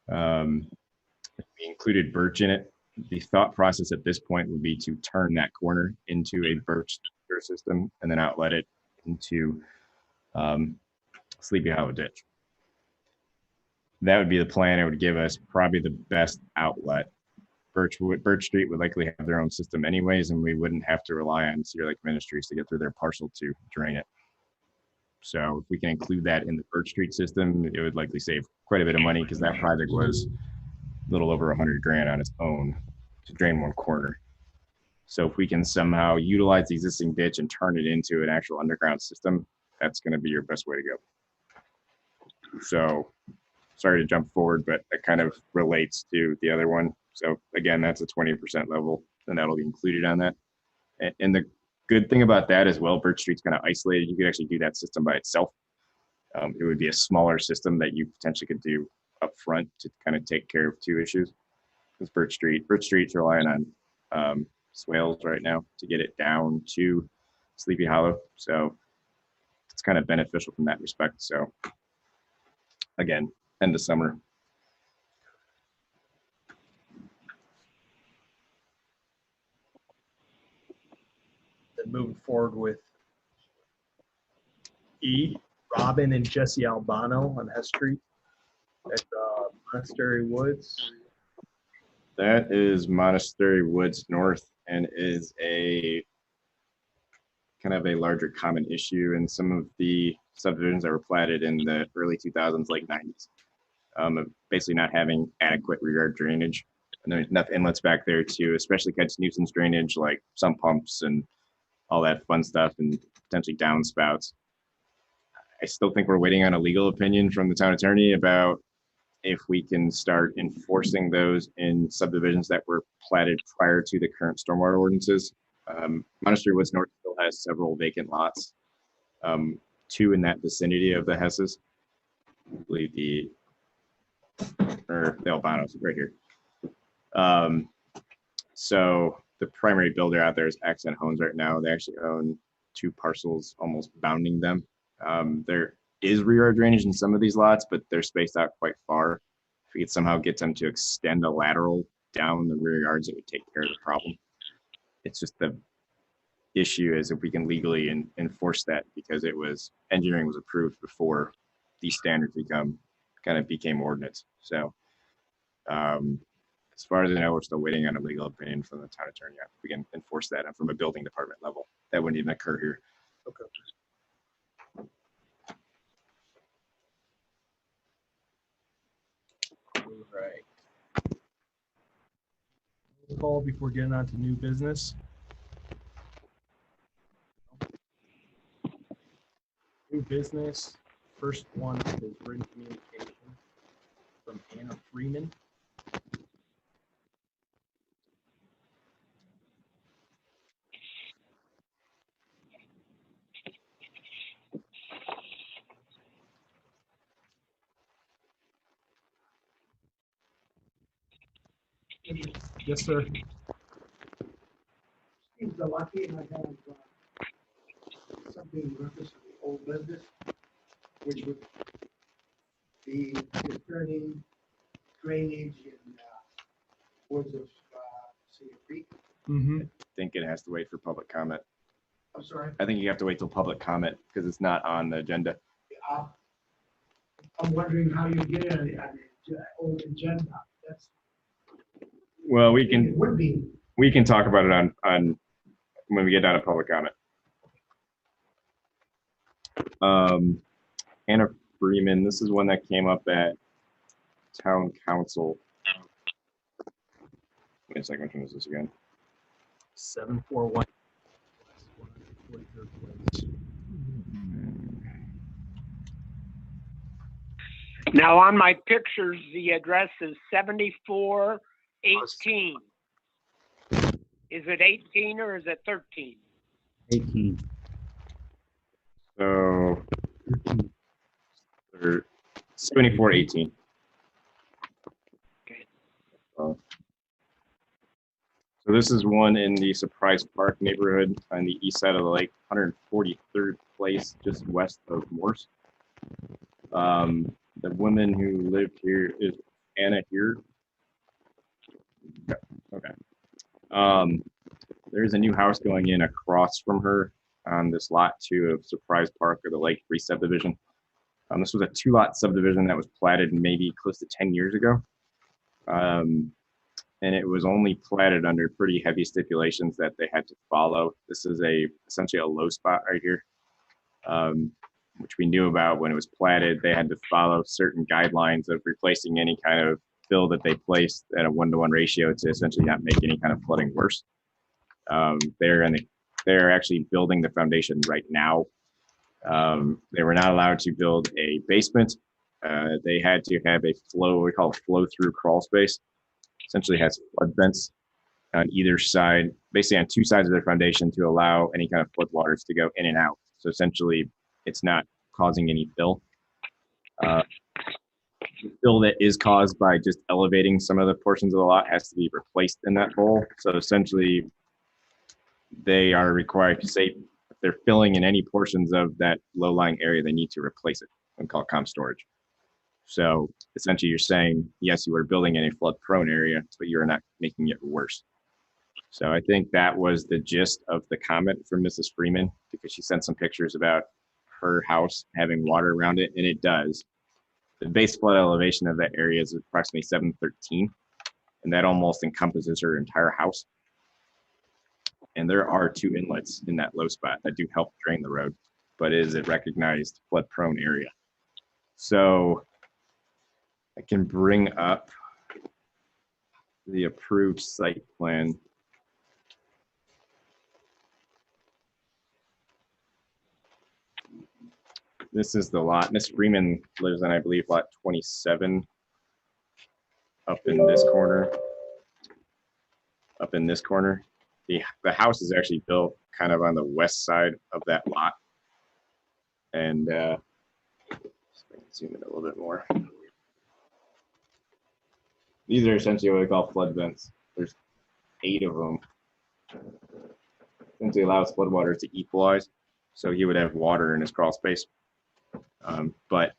We included Birch in it. The thought process at this point would be to turn that corner into a Birch sewer system and then outlet it into Sleepy Hollow Ditch. That would be the plan. It would give us probably the best outlet. Birch Street would likely have their own system anyways, and we wouldn't have to rely on Cedar Lake Ministries to get through their parcel to drain it. So if we can include that in the Birch Street system, it would likely save quite a bit of money because that project was a little over $100,000 on its own to drain one corner. So if we can somehow utilize the existing ditch and turn it into an actual underground system, that's going to be your best way to go. So sorry to jump forward, but that kind of relates to the other one. So again, that's a 20% level, and that'll be included on that. And the good thing about that as well, Birch Street's kind of isolated. You could actually do that system by itself. It would be a smaller system that you potentially could do up front to kind of take care of two issues. Because Birch Street's relying on swales right now to get it down to Sleepy Hollow. So it's kind of beneficial from that respect. So again, end of summer. Then moving forward with E, Robin and Jesse Albano on Hess Street at Monastery Woods. That is Monastery Woods North and is a kind of a larger common issue in some of the subdivisions that were platted in the early 2000s, late 90s. Of basically not having adequate rear yard drainage. And there's enough inlets back there to especially catch nuisance drainage like sump pumps and all that fun stuff and potentially downspouts. I still think we're waiting on a legal opinion from the town attorney about if we can start enforcing those in subdivisions that were platted prior to the current stormwater ordinances. Monastery Woods North still has several vacant lots, two in that vicinity of the Hesses. I believe the Albanos right here. So the primary builder out there is Accent Homes right now. They actually own two parcels almost bounding them. There is rear yard drainage in some of these lots, but they're spaced out quite far. If we could somehow get them to extend a lateral down the rear yards, it would take care of the problem. It's just the issue is if we can legally enforce that, because engineering was approved before these standards became ordinance. So as far as I know, we're still waiting on a legal opinion from the town attorney. If we can enforce that from a building department level, that wouldn't even occur here. Okay. All right. Call before getting on to new business. New business. First one is written communication from Anna Freeman. Yes, sir. Seems the lucky and I have something in reference to the old business, which would be concerning drainage in woods of Cedar Creek. Mm-hmm. I think it has to wait for public comment. I'm sorry. I think you have to wait till public comment because it's not on the agenda. I'm wondering how you get it on the old agenda. That's. Well, It would be. we can talk about it on when we get down to public comment. Anna Freeman, this is one that came up at town council. Wait a second, which one is this again? 741. Now on my pictures, the address is 7418. Is it 18 or is it 13? 18. So 7418. Okay. So So this is one in the Surprise Park neighborhood on the east side of the lake, 143rd place, just west of Morse. The woman who lived here is Anna here. Okay. There's a new house going in across from her on this lot 2 of Surprise Park or the Lake 3 subdivision. This was a 2-lot subdivision that was platted maybe close to 10 years ago. And it was only platted under pretty heavy stipulations that they had to follow. This is essentially a low spot right here, which we knew about when it was platted. They had to follow certain guidelines of replacing any kind of fill that they placed at a 1-to-1 ratio to essentially not make any kind of flooding worse. They're actually building the foundation right now. They were not allowed to build a basement. They had to have a we call a flow-through crawl space. Essentially has flood vents on either side, basically on 2 sides of their foundation to allow any kind of flood waters to go in and out. So essentially, it's not causing any fill. Fill that is caused by just elevating some of the portions of the lot has to be replaced in that bowl. So essentially, they are required to say if they're filling in any portions of that low-lying area, they need to replace it and call it comp storage. So essentially you're saying, yes, you are building in a flood-prone area, but you're not making it worse. So I think that was the gist of the comment from Mrs. Freeman, because she sent some pictures about her house having water around it, and it does. The base flood elevation of that area is approximately 713, and that almost encompasses her entire house. And there are 2 inlets in that low spot that do help drain the road, but it is a recognized flood-prone area. So I can bring up the approved site plan. This is the lot. Miss Freeman lives on, I believe, lot 27 up in this corner. Up in this corner. The house is actually built kind of on the west side of that lot. And zoom in a little bit more. These are essentially what we call flood vents. There's 8 of them. Essentially allows floodwaters to equalize. So he would have water in his crawl space. But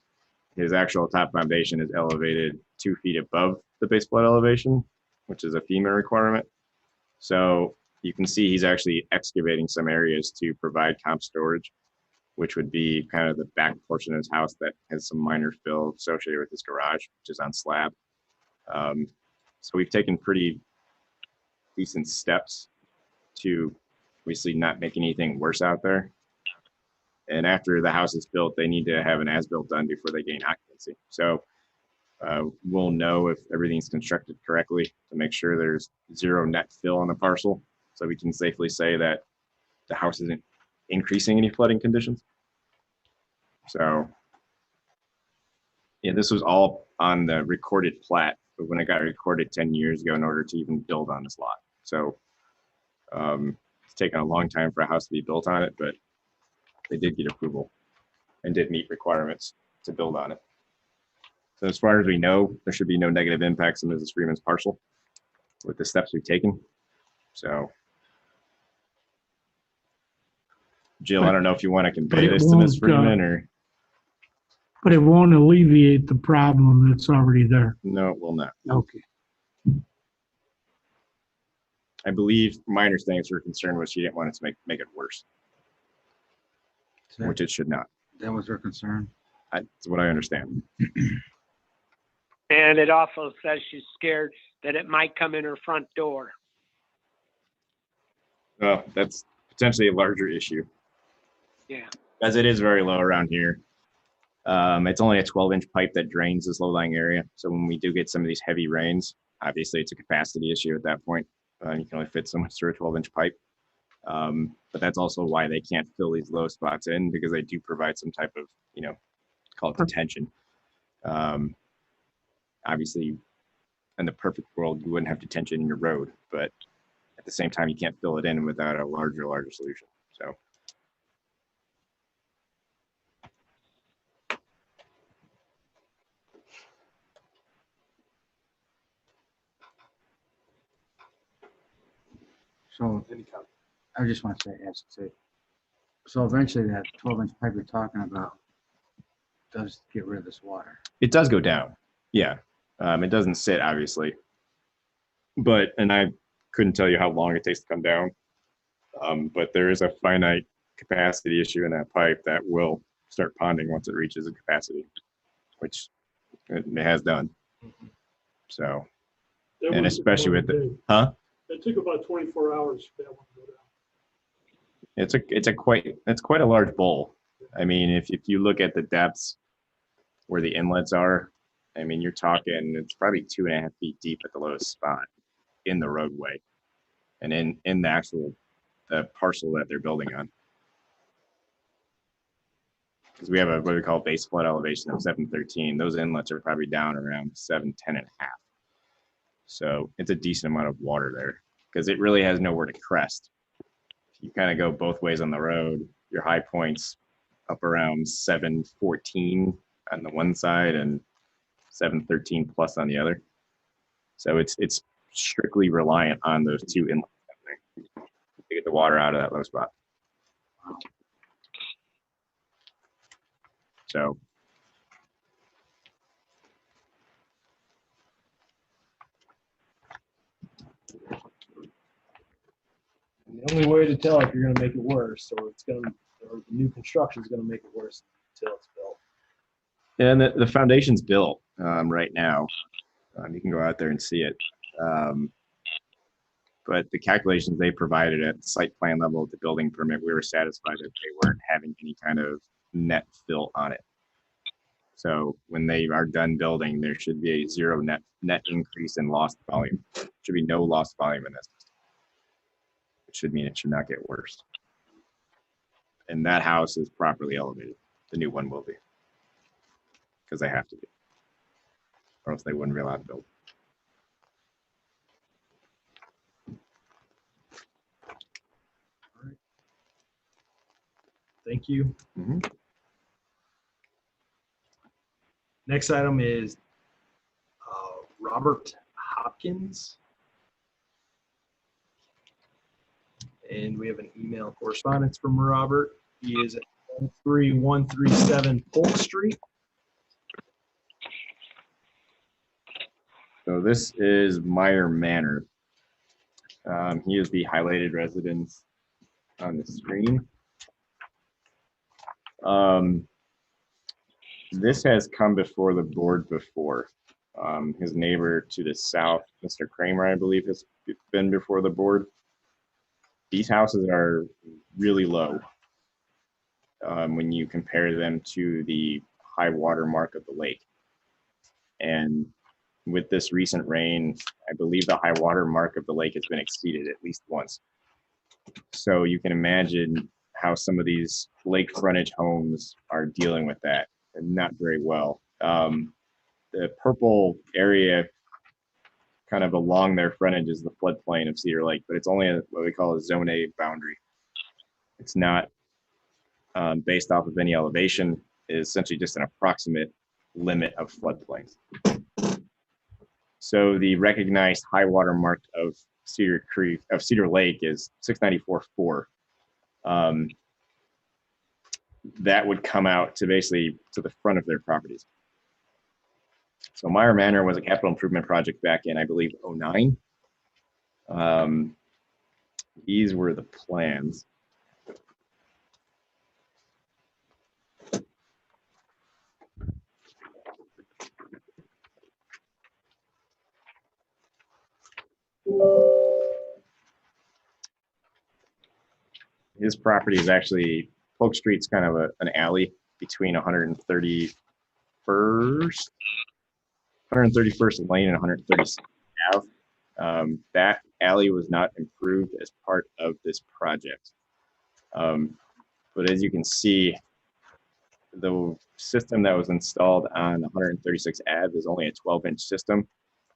his actual top foundation is elevated 2 feet above the base flood elevation, which is a FEMA requirement. So you can see he's actually excavating some areas to provide comp storage, which would be kind of the back portion of his house that has some minor fill associated with his garage, which is on slab. So we've taken pretty decent steps to obviously not make anything worse out there. And after the house is built, they need to have an as-built done before they gain occupancy. So we'll know if everything's constructed correctly to make sure there's 0 net fill on the parcel. So we can safely say that the house isn't increasing any flooding conditions. So yeah, this was all on the recorded plat, but when it got recorded 10 years ago in order to even build on this lot. So it's taken a long time for a house to be built on it, but they did get approval and did meet requirements to build on it. So as far as we know, there should be no negative impacts on Mrs. Freeman's parcel with the steps we've taken. So Jill, I don't know if you want to convey this to Ms. Freeman or. But it won't alleviate the problem that's already there. No, it will not. Okay. I believe my understanding is her concern was she didn't want it to make it worse, which it should not. That was her concern. That's what I understand. And it also says she's scared that it might come in her front door. Well, that's potentially a larger issue. Yeah. As it is very low around here. It's only a 12-inch pipe that drains this low-lying area. So when we do get some of these heavy rains, obviously it's a capacity issue at that point. You can only fit so much through a 12-inch pipe. But that's also why they can't fill these low spots in, because they do provide some type of, call it detention. Obviously, in the perfect world, you wouldn't have detention in your road, but at the same time, you can't fill it in without a larger solution. So. So I just want to say, so eventually that 12-inch pipe you're talking about does get rid of this water. It does go down. Yeah. It doesn't sit, obviously. And I couldn't tell you how long it takes to come down. But there is a finite capacity issue in that pipe that will start ponding once it reaches a capacity, which it has done. So, and especially with the, huh? It took about 24 hours for that one to go down. It's quite a large bowl. I mean, if you look at the depths where the inlets are, I mean, you're talking, it's probably 2.5 feet deep at the lowest spot in the roadway and in the actual the parcel that they're building on. Because we have what we call base flood elevation of 713. Those inlets are probably down around 710.5. So it's a decent amount of water there because it really has nowhere to crest. You kind of go both ways on the road. Your high points up around 714 on the one side and 713 plus on the other. So it's strictly reliant on those two inlets to get the water out of that low spot. So And the only way to tell if you're going to make it worse or the new construction is going to make it worse until it's built. and the foundation's built right now. You can go out there and see it. But the calculations they provided at the site plan level at the building permit, we were satisfied that they weren't having any kind of net fill on it. So when they are done building, there should be a zero net increase in lost volume. Should be no lost volume in this. It should mean it should not get worse. And that house is properly elevated. The new one will be. Because they have to be. Or else they wouldn't be allowed to build. Thank you. Mhm. Next item is Robert Hopkins. And we have an email correspondence from Robert. He is at 13137 Polk Street. So this is Meyer Manor. He is the highlighted residence on the screen. This has come before the board before. His neighbor to the south, Mr. Kramer, I believe, has been before the board. These houses are really low when you compare them to the high water mark of the lake. And with this recent rain, I believe the high water mark of the lake has been exceeded at least once. So you can imagine how some of these lake frontage homes are dealing with that, and not very well. The purple area kind of along their frontage is the floodplain of Cedar Lake, but it's only what we call a Zone A boundary. It's not based off of any elevation. It is essentially just an approximate limit of floodplains. So the recognized high water mark of Cedar Lake is 694.4. That would come out to basically to the front of their properties. So Meyer Manor was a capital improvement project back in, I believe, 2009. These were the plans. His property is actually, Polk Street's kind of an alley between 131st Lane and 130th Ave. That alley was not improved as part of this project. But as you can see, the system that was installed on 136 Ave is only a 12-inch system,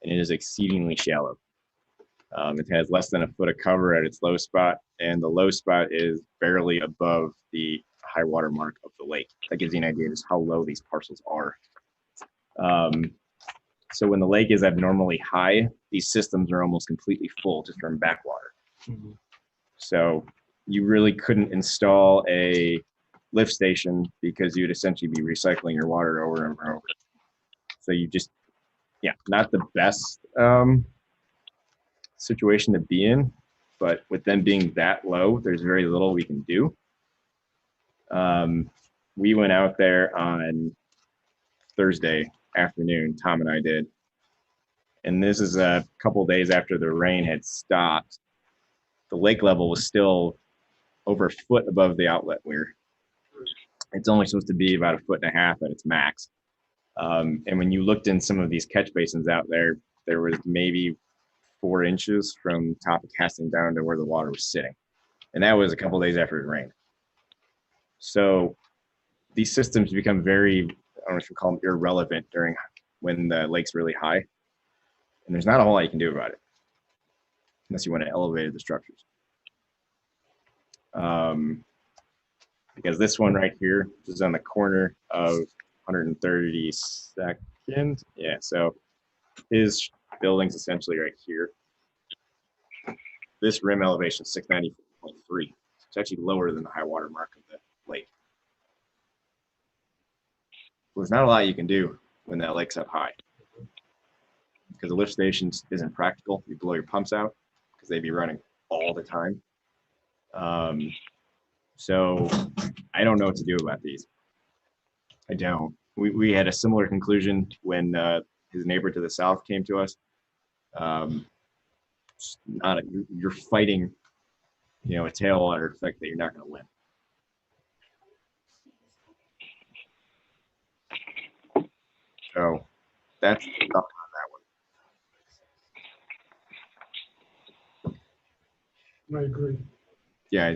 and it is exceedingly shallow. It has less than a foot of cover at its low spot, and the low spot is barely above the high water mark of the lake. That gives you an idea of just how low these parcels are. So when the lake is abnormally high, these systems are almost completely full just from backwater. So you really couldn't install a lift station because you'd essentially be recycling your water over and over. So you just, yeah, not the best situation to be in, but with them being that low, there's very little we can do. We went out there on Thursday afternoon, Tom and I did, and this is a couple days after the rain had stopped. The lake level was still over a foot above the outlet weir. It's only supposed to be about 1.5 feet at its max. And when you looked in some of these catch basins out there, there was maybe 4 inches from top of casting down to where the water was sitting. And that was a couple days after it rained. So these systems become very, I don't know if you call them irrelevant during when the lake's really high. And there's not a whole lot you can do about it unless you want to elevate the structures. Because this one right here is on the corner of 132nd. Yeah, so his building's essentially right here. This rim elevation is 690.3. It's actually lower than the high water mark of the lake. Well, there's not a lot you can do when that lake's up high. Because the lift station isn't practical. You blow your pumps out because they'd be running all the time. So I don't know what to do about these. I don't. We had a similar conclusion when his neighbor to the south came to us. You're fighting, a tailwater effect that you're not going to win. So that's tough on that one. I agree. Yeah,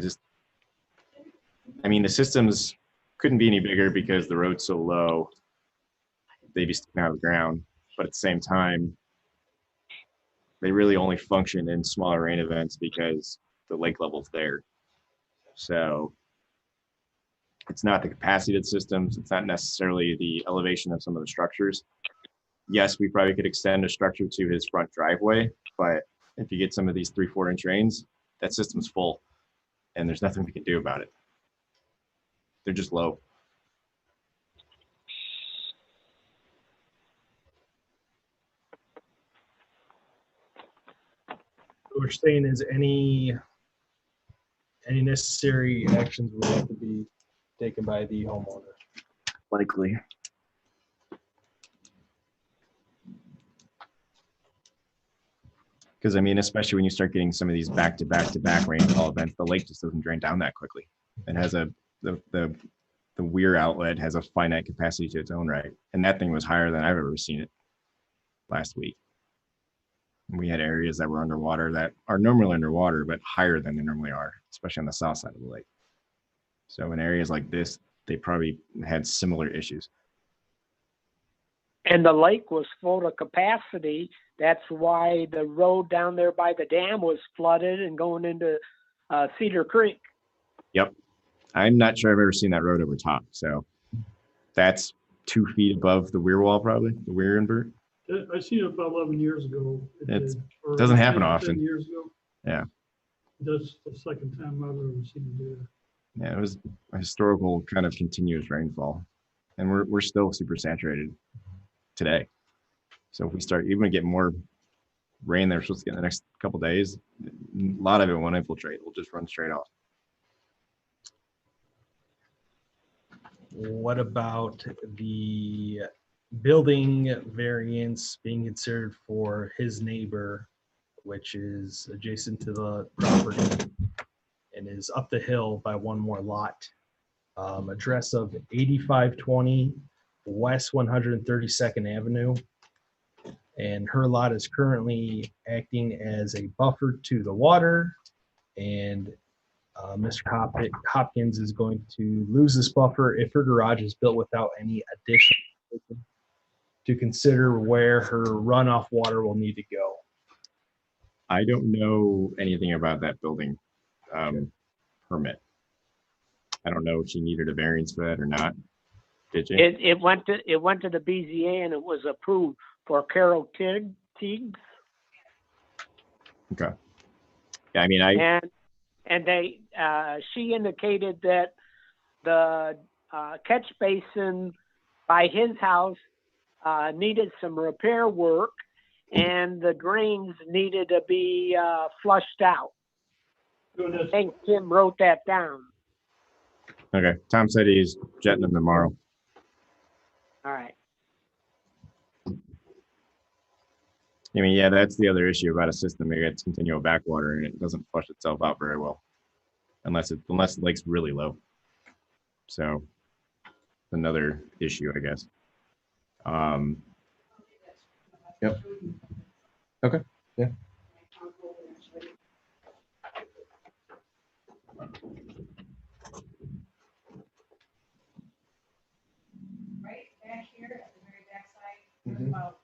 the systems couldn't be any bigger because the road's so low. They'd be sticking out of the ground. But at the same time, they really only function in smaller rain events because the lake level's there. So it's not the capacity of the systems. It's not necessarily the elevation of some of the structures. Yes, we probably could extend a structure to his front driveway, but if you get some of these 3-4 inch rains, that system's full and there's nothing we can do about it. They're just low. What we're saying is any necessary actions will have to be taken by the homeowner. Likely. Because especially when you start getting some of these back-to-back rainfall events, the lake just doesn't drain down that quickly. It has the weir outlet has a finite capacity to its own right, and that thing was higher than I've ever seen it last week. We had areas that were underwater that are normally underwater, but higher than they normally are, especially on the south side of the lake. So in areas like this, they probably had similar issues. And the lake was full to capacity. That's why the road down there by the dam was flooded and going into Cedar Creek. Yep. I'm not sure I've ever seen that road over top. So that's 2 feet above the weir wall, probably, the weir invert. I seen it about 11 years ago. It doesn't happen 10 often. years ago. Yeah. That's the second time I've ever seen it do that. Yeah, it was a historical kind of continuous rainfall. And we're still super saturated today. So if we start even get more rain they're supposed to get in the next couple of days, a lot of it won't infiltrate. It'll just run straight off. What about the building variance being considered for his neighbor, which is adjacent to the property and is up the hill by one more lot? Address of 8520 West 132nd Avenue. And her lot is currently acting as a buffer to the water, and Mr. Hopkins is going to lose this buffer if her garage is built without any addition to consider where her runoff water will need to go. I don't know anything about that building permit. I don't know if she needed a variance for that or not. Did you? It went to the BZA and it was approved for Carol Teagues. Okay. Yeah, and she indicated that the catch basin by his house needed some repair work, and the drains needed to be flushed out. Doing I this, think Tim wrote that down. Okay, Tom said he's jetting them tomorrow. All right. I mean, yeah, that's the other issue about a system. It gets continual backwater and it doesn't flush itself out very well, unless the lake's really low. So, another issue, I guess. Yep. Okay. Yeah. Right back here at the very back side, there's about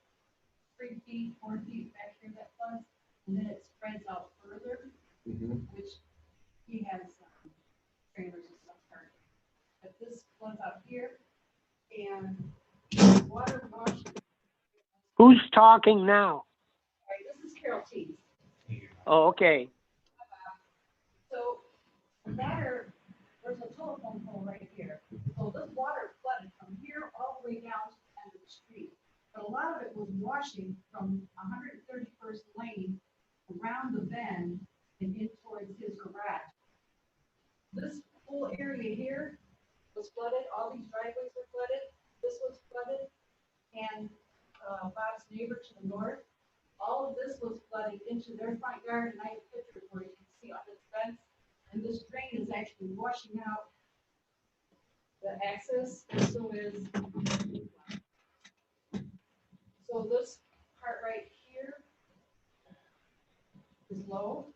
3 feet, 4 feet back here that floods, and then it spreads out further, which he has trailers and stuff for. But this floods out here, and water washes. Who's talking now? Right, this is Carol Tees. Oh, okay. So the water, there's a telephone pole right here. So this water flooded from here all the way down to the end of the street. But a lot of it was washing from 131st Lane around the bend and in towards his garage. This whole area here was flooded. All these driveways were flooded. This was flooded. And Bob's neighbor to the north, all of this was flooding into their front yard. And I have pictures where you can see on this fence. And this drain is actually washing out the access, and so is. So this part right here is low,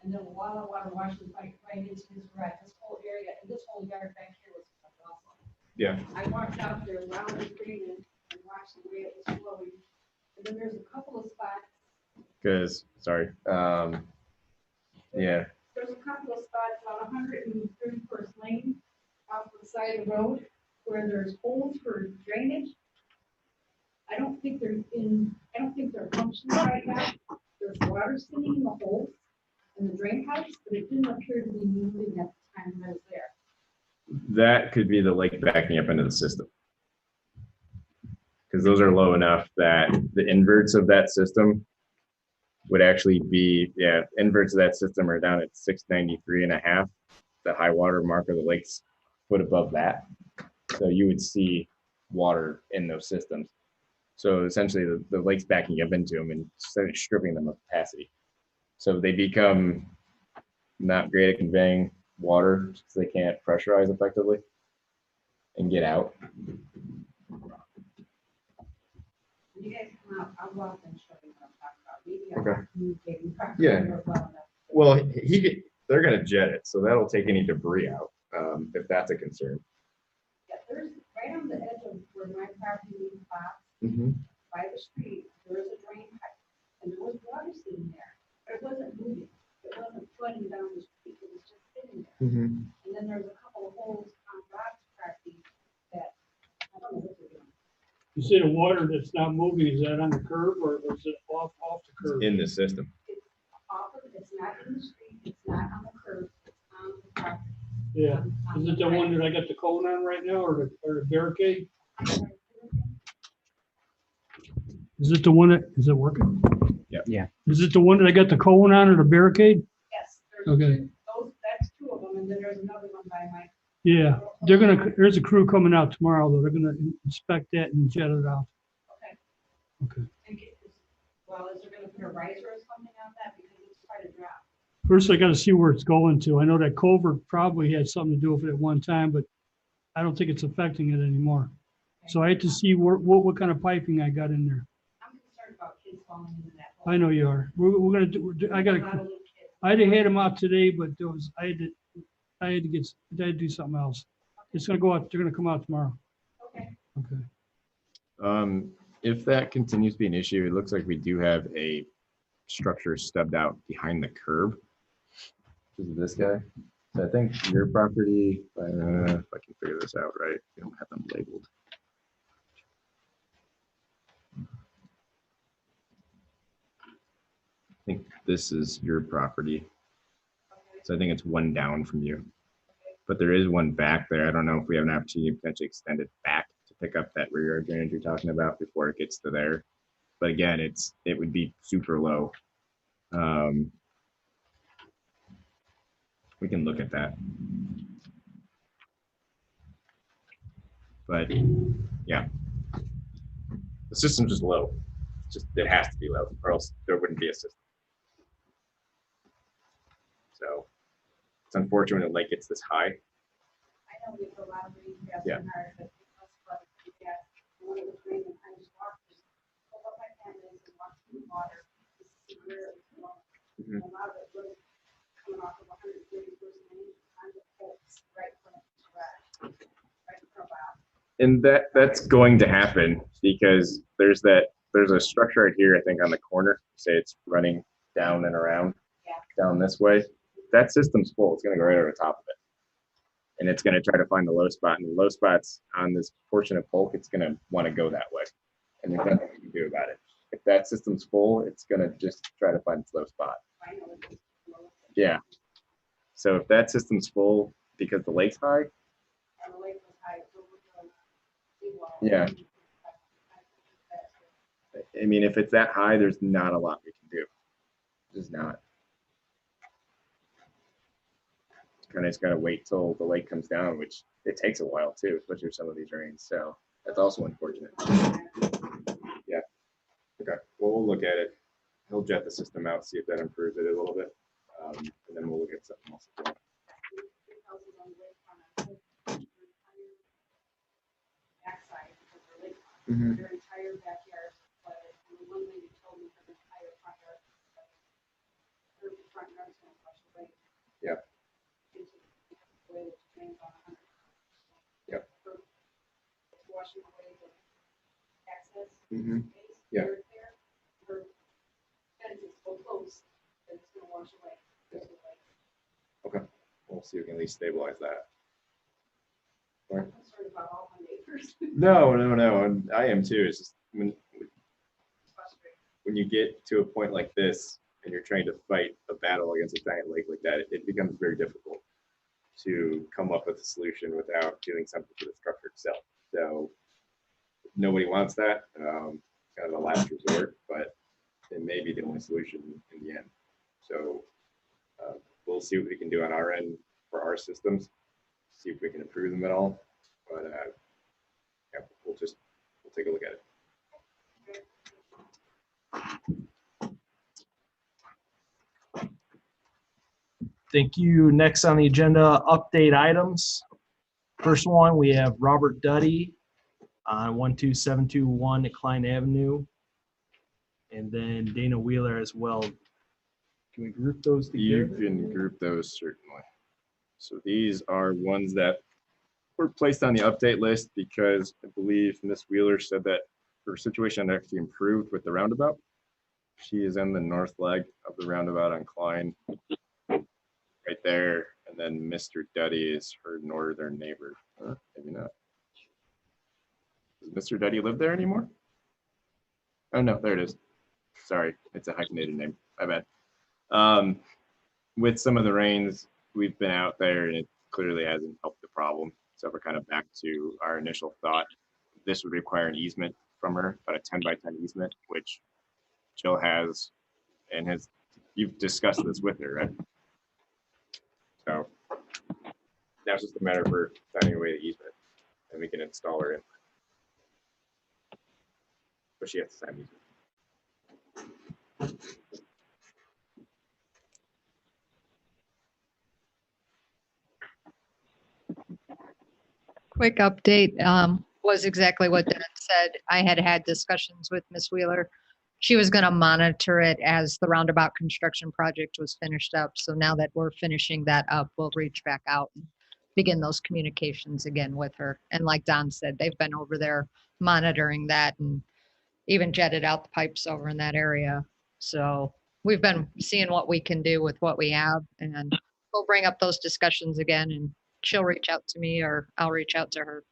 and then a lot of water washes right into his garage. This whole area, and this whole yard back here was awesome. Yeah. I walked out there around the drain and watched the way it was flowing. And then there's a couple of spots. Because, sorry. Yeah. There's a couple of spots about 131st Lane off the side of the road where there's holes for drainage. I don't think they're functioning right now. There's water sitting in the holes in the drain pipes, but it didn't appear to be moving at the time I was there. That could be the lake backing up into the system. Because those are low enough that the inverts of that system would actually be, inverts of that system are down at 693.5. The high water mark of the lake's foot above that. So you would see water in those systems. So essentially the lake's backing up into them and started stripping them of capacity. So they become not great at conveying water because they can't pressurize effectively and get out. You guys come out, I'll go out and show you what I'm talking about. Maybe I'm Okay. not communicating properly Yeah. or well enough. Well, they're going to jet it, so that'll take any debris out if that's a concern. Yeah, there's, right on the edge of where my property meets Bob's, Mm-hmm. by the street, there is a drain pipe, and there was water sitting there, but it wasn't moving. It wasn't flooding down the street, it was just sitting there. Mm-hmm. And then there's a couple of holes on Bob's property that, I don't know what they're doing. you see the water that's not moving, is that on the curb or is it off the curb? In the system. It's off of, it's not in the street, it's not on the curb, it's on the property. Yeah, On is it the one that I got the cone on right now or the barricade? Is it the one that, is it working? Yep. Yeah. Is it the one that I got the cone on or the barricade? Yes, Okay. that's two of them, and then there's another one by my. Yeah, there's a crew coming out tomorrow though. They're gonna inspect that and jet it out. Okay. Okay. And well, is there gonna put a riser or something on that, because it's quite a drop? First, I gotta see where it's going to. I know that culvert probably had something to do with it at one time, but I don't think it's affecting it anymore. So I had to see what kind of piping I got in there. I'm concerned about kids falling into that hole. I know you are. We're gonna do, I A gotta, lot of little kids. I'd have had them out today, but I had to do something else. It's gonna go out, they're gonna come out tomorrow. Okay. Okay. If that continues to be an issue, it looks like we do have a structure stubbed out behind the curb. This is this guy. So I think your property, if I can figure this out right, we don't have them labeled. I think this is your property. Okay. So I think it's one down from you. But there is one back there. I don't know if we have an opportunity to potentially extend it back to pick up that rear yard drainage you're talking about before it gets to there. But again, it would be super low. We can look at that. But yeah, the system's just low. It has to be low, or else there wouldn't be a system. So it's unfortunate when the lake gets this high. I know we have a lot of rain, Yeah. but because of that, one of the drains, I just walked, pull up my panels and walk through the water. This is where it's going. Mhm. And a lot of it was coming off of 131st Main on the poles right from the garage, right from about. And that's going to happen because there's a structure right here, I think on the corner, say it's running down and around, down this way. That system's full. It's going to go right over the top of it. And it's going to try to find the low spot. And the low spots on this portion of Polk, it's going to want to go that way. And there's nothing you can do about it. If that system's full, it's going to just try to find its low spot. Yeah. So if that system's full because the lake's high, And the lake was high, so we're going seawall. yeah. I mean, if it's that high, there's not a lot we can do. There's not. Kind of just gotta wait till the lake comes down, which it takes a while too, especially with some of these rains. So that's also unfortunate. Yeah. Okay. Well, we'll look at it. He'll jet the system out, see if that improves it a little bit, and then we'll look at something else. Backside, because the lake, Mhm. their entire backyard is flooded, and the one lady told me her entire front yard, her front yard's gonna wash away. Yeah. Into the way it drains on 100. Yep. It's washing away the access Mhm. space. Yeah. Right there. Her fence is so close that it's gonna wash away. Okay. We'll see if we can at least stabilize that. All right. I'm sorry about all my neighbors. No. And I am too. It's just It's frustrating. when you get to a point like this and you're trying to fight a battle against a giant lake like that, it becomes very difficult to come up with a solution without doing something to the structure itself. So nobody wants that, kind of a last resort, but it may be the only solution in the end. So we'll see what we can do on our end for our systems, see if we can improve them at all. But yeah, we'll take a look at it. Thank you. Next on the agenda, update items. First one, we have Robert Duddy on 12721 Klein Avenue. And then Dana Wheeler as well. Can we group those You together? can group those certainly. So these are ones that were placed on the update list because I believe Miss Wheeler said that her situation actually improved with the roundabout. She is in the north leg of the roundabout on Klein, right there. And then Mr. Duddy is her northern neighbor. Maybe not. Does Mr. Duddy live there anymore? Oh no, there it is. Sorry, it's a hyphenated name. My bad. With some of the rains, we've been out there and it clearly hasn't helped the problem. So we're kind of back to our initial thought. This would require an easement from her, about a 10 by 10 easement, which Jill has and you've discussed this with her, right? So now it's just a matter of her finding a way to easement and we can install her in. But she has to sign easement. Quick update, was exactly what Dennis said. I had discussions with Miss Wheeler. She was gonna monitor it as the roundabout construction project was finished up. So now that we're finishing that up, we'll reach back out and begin those communications again with her. And like Don said, they've been over there monitoring that and even jetted out the pipes over in that area. So we've been seeing what we can do with what we have, and we'll bring up those discussions again, and she'll reach out to me or I'll reach out to her.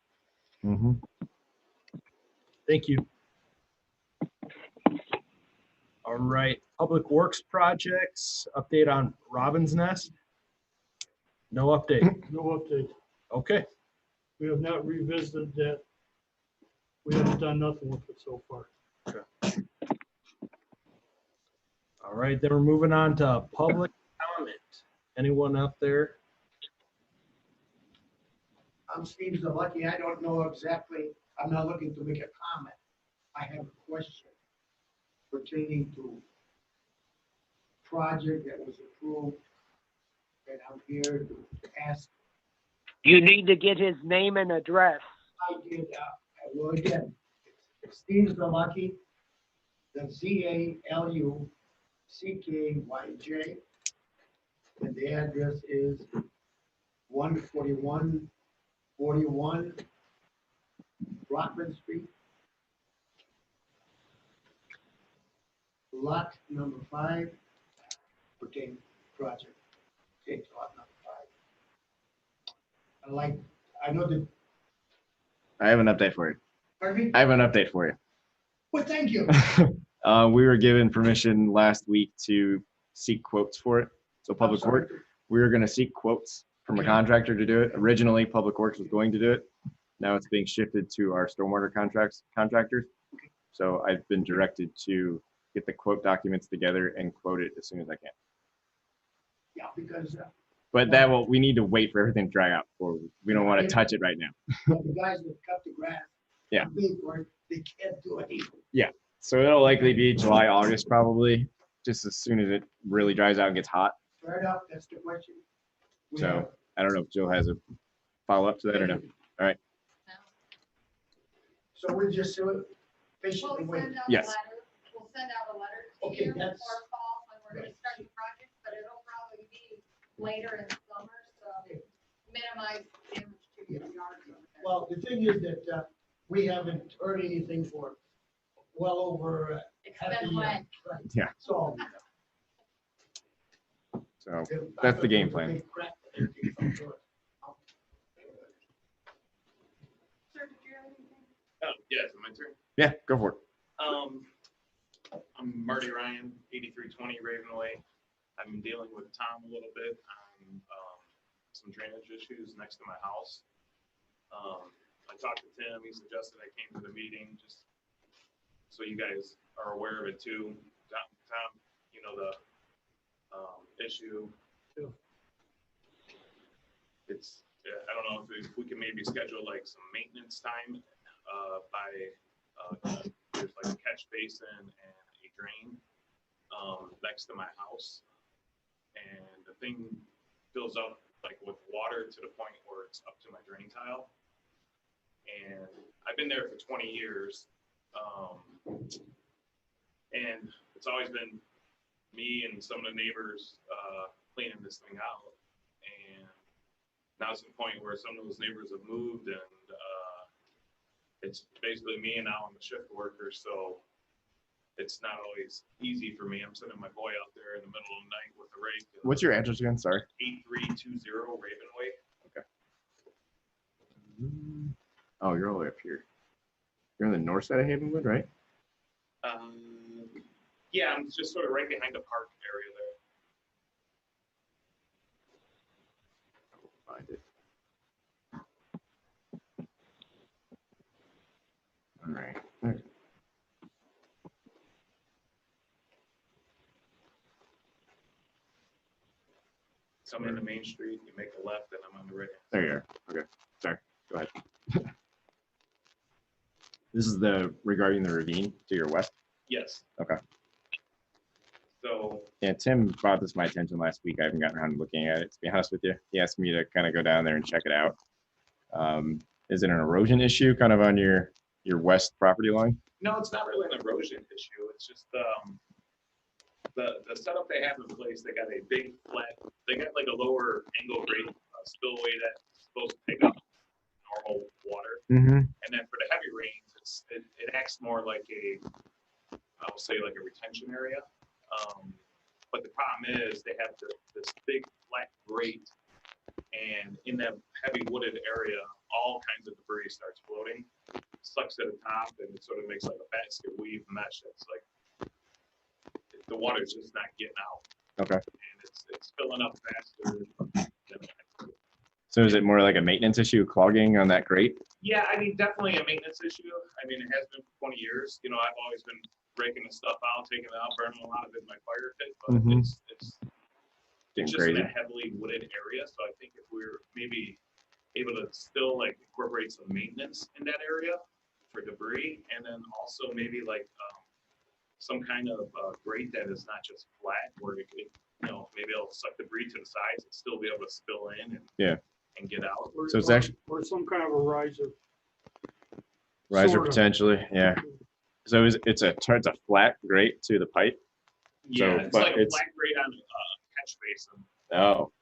Thank you. All right, Public Works projects, update on Robin's Nest. No update. No update. Okay. We have not revisited that. We haven't done nothing with it so far. All right, then we're moving on to public comment. Anyone out there? I'm Steve Zalucky. I don't know exactly, I'm not looking to make a comment. I have a question pertaining to project that was approved. And I'm here to ask, You need to get his name and address. I did, well, again, it's Steve Zalucky, the ZALUCKYJ. And the address is 141 Rockland Street. Lot number 5, pertaining project, takes lot number 5. I know that, I have an update for you. pardon me? I have an update for you. Well, thank you. We were given permission last week to seek quotes for it. So Public I'm sorry. Works, we were going to seek quotes from a contractor to do it. Originally, Public Works was going to do it. Now it's being shifted to our stormwater contractors. So I've been directed to get the quote documents together and quote it as soon as I can. Yeah, because But we need to wait for everything to dry out before we don't want to touch it right now. the guys that cut the grass, Yeah. big work, they can't do it either. So it'll likely be July, August probably, just as soon as it really dries out and gets hot. Fair enough, that's the question. We So have- I don't know if Jill has a follow-up to that or no. So we'll just We'll patiently wait. send out a Yes. letter, we'll send out a letter to Okay, you that's- before fall when we're gonna start the project, but it'll probably be later in summer, so minimize damage to your yard. Well, the thing is that we haven't heard anything for well over It's half a been year. wet. Right. Yeah. So. So that's the game plan. Sir, did you have anything? Oh, yes, my turn. Yeah, go for it. I'm Marty Ryan, 8320 Raven Way. I've been dealing with Tom a little bit on some drainage issues next to my house. I talked to Tim, he suggested I came to the meeting just so you guys are aware of it too. Tom, you know, the issue. It's, I don't know if we can maybe schedule like some maintenance time there's like a catch basin and a drain next to my house. And the thing fills up like with water to the point where it's up to my drain tile. And I've been there for 20 years. And it's always been me and some of the neighbors cleaning this thing out. And now it's to the point where some of those neighbors have moved and it's basically me, and now I'm a shift worker, so it's not always easy for me. I'm sending my boy out there in the middle of the night with a rake. What's your address again? Sorry. 8320 Raven Way. Oh, you're all the way up here. You're on the north side of Havenwood, right? Yeah, I'm just sort of right behind the park area there. Find it. All right. So I'm in the main street, you make a left, and I'm on the right. There you are. Okay. Sorry. Go ahead. This is regarding the ravine to your west. Yes. Okay. So, Yeah, Tim brought this to my attention last week. I haven't gotten around to looking at it, to be honest with you. He asked me to kind of go down there and check it out. Is it an erosion issue kind of on your west property line? no, it's not really an erosion issue. It's just the setup they have in place. They got a big flat. They got like a lower angle grate spillway that's supposed to pick up normal water, Mm-hmm. and then for the heavy rains, it acts more like I'll say like a retention area. But the problem is they have this big flat grate, and in that heavy wooded area, all kinds of debris starts floating, sucks at the top, and it sort of makes like a basket weave mesh. It's like the water's just not getting out. Okay. And it's filling up faster than So is it more like a maintenance issue, clogging on that grate? Yeah, I mean, definitely a maintenance issue. I mean, it has been for 20 years. You know, I've always been breaking the stuff out, taking it out, burning a lot of it in my fire pit, but Mhm. it's Getting just in crazy. a heavily wooded area. So I think if we're maybe able to still like incorporate some maintenance in that area for debris, and then also maybe like some kind of grate that is not just flat, where it could, you know, maybe it'll suck debris to the sides and still be able to spill in and get out. So it's actually Or some kind of a riser. riser Sorta. potentially, yeah. So it's a flat grate to the pipe. Yeah, So, it's but like a it's- flat grate on a catch basin Oh,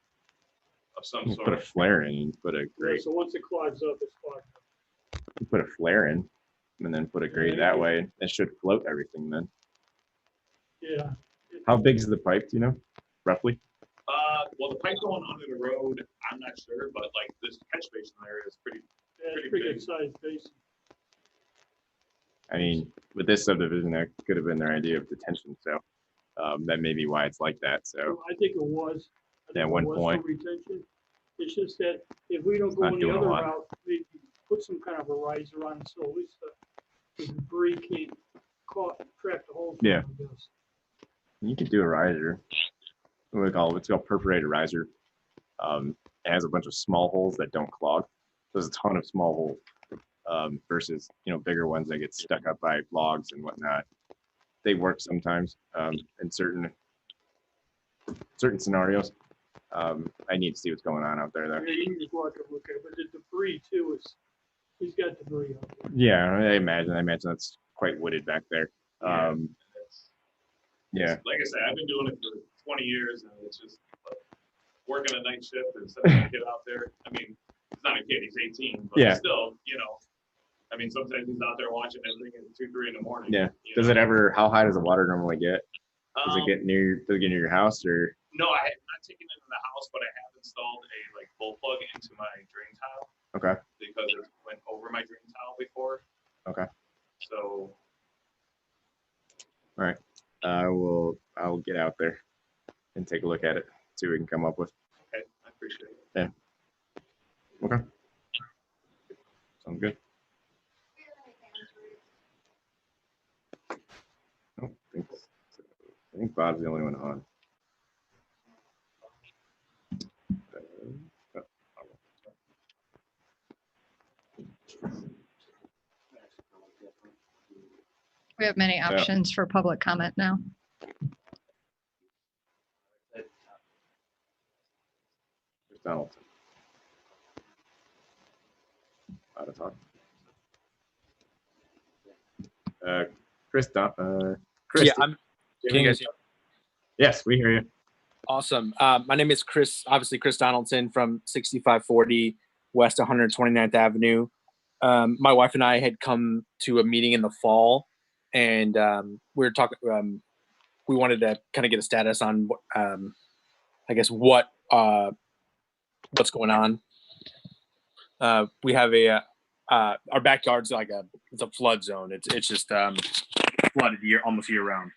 of some you sort. put a flare in, and put a Yeah, grate, so once it clogs up, it's clogged up. you put a flare in, and then put a grate that way. It should float everything then. Yeah. How big is the pipe? Do you know, roughly? Well, the pipe going under the road, I'm not sure, but like this catch basin area is pretty. Yeah, it's Pretty pretty big. good sized basin. I mean, with this subdivision, that could have been their idea of detention. So that may be why it's like that. So I think it was. I think At it one was for point. Retention. It's just that if we don't go not any doing a other lot. route, maybe put some kind of a riser on, so at least the debris can't trap the whole thing, Yeah. I guess. you could do a riser. What we call it's called perforated riser. It has a bunch of small holes that don't clog. There's a ton of small holes versus bigger ones that get stuck up by logs and whatnot. They work sometimes in certain scenarios. I need to see what's going on out there though. Yeah, you can just walk and look at it, but the debris too he's got debris out there. Yeah, I imagine that's quite wooded back there. Yeah. Like I said, I've been doing it for 20 years, and it's just working a night shift and sending a kid out there. I mean, he's not a kid; he's 18, but Yeah. still, I mean, sometimes he's out there watching everything at 2, 3 in the morning. Yeah. you Does know? it ever? How high does the water normally get? Does it Um, get near? Does it get near your house or? No, I have not taken it in the house, but I have installed a bull plug into my drain tile Okay. because it went over my drain tile before. Okay. So All right. I'll get out there and take a look at it. See what we can come up with. okay, I appreciate it. Yeah. Okay. Sounds good. Oh, I think Bob's the only one on. We have many options for public comment now. There's Donaldson. Out of talk. Chris, Chris. Yeah, can you guys hear me? Yes, we hear you. Awesome. My name is Chris, obviously Chris Donaldson from 6540 West 129th Avenue. My wife and I had come to a meeting in the fall, and we were talking. We wanted to kind of get a status on, I guess, what's going on. We have our backyard's it's a flood zone. It's just flooded almost year round.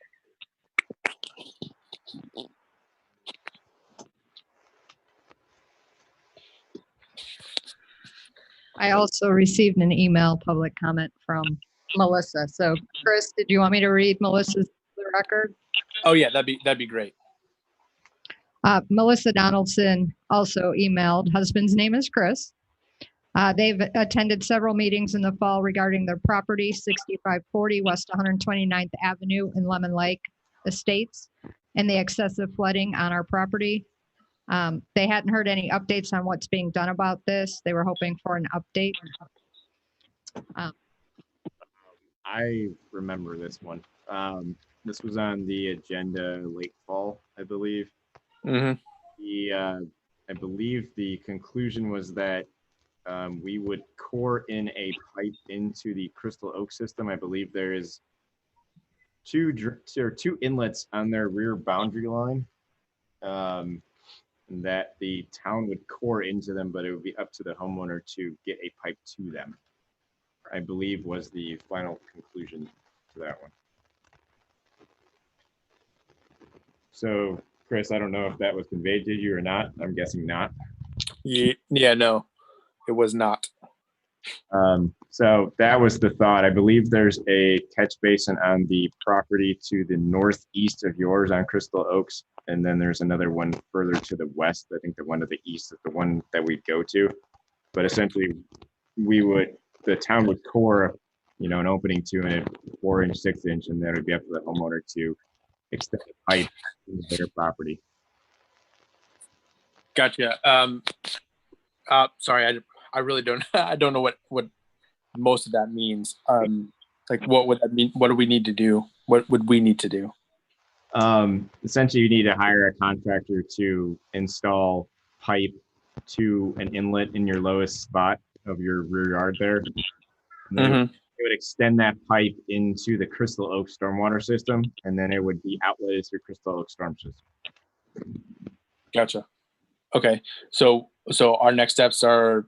I also received an email public comment from Melissa. So Chris, did you want me to read Melissa's for the record? Oh yeah, that'd be great. Melissa Donaldson also emailed, husband's name is Chris. They've attended several meetings in the fall regarding their property, 6540 West 129th Avenue in Lemon Lake Estates, and the excessive flooding on our property. They hadn't heard any updates on what's being done about this. They were hoping for an update. I remember this one. This was on the agenda late fall, I believe. Mm-hmm. I believe the conclusion was that we would core in a pipe into the Crystal Oak system. I believe there is two inlets on their rear boundary line, and that the town would core into them, but it would be up to the homeowner to get a pipe to them, I believe was the final conclusion to that one. So, Chris, I don't know if that was conveyed to you or not. I'm guessing not. Yeah, no, it was not. So that was the thought. I believe there's a catch basin on the property to the northeast of yours on Crystal Oaks. And then there's another one further to the west. I think the one to the east is the one that we'd go to. But essentially the town would core, an opening to a 4-inch, 6-inch, and then it would be up to the homeowner to extend the pipe into their property. Gotcha. Sorry, I really don't. I don't know what most of that means. Like, what would that mean? What do we need to do? What would we need to do? Essentially, you need to hire a contractor to install pipe to an inlet in your lowest spot of your rear yard there. And then it would extend that pipe into the Crystal Oak stormwater system, and then it would be outletted through Crystal Oak storm system. Gotcha. Okay, so our next steps are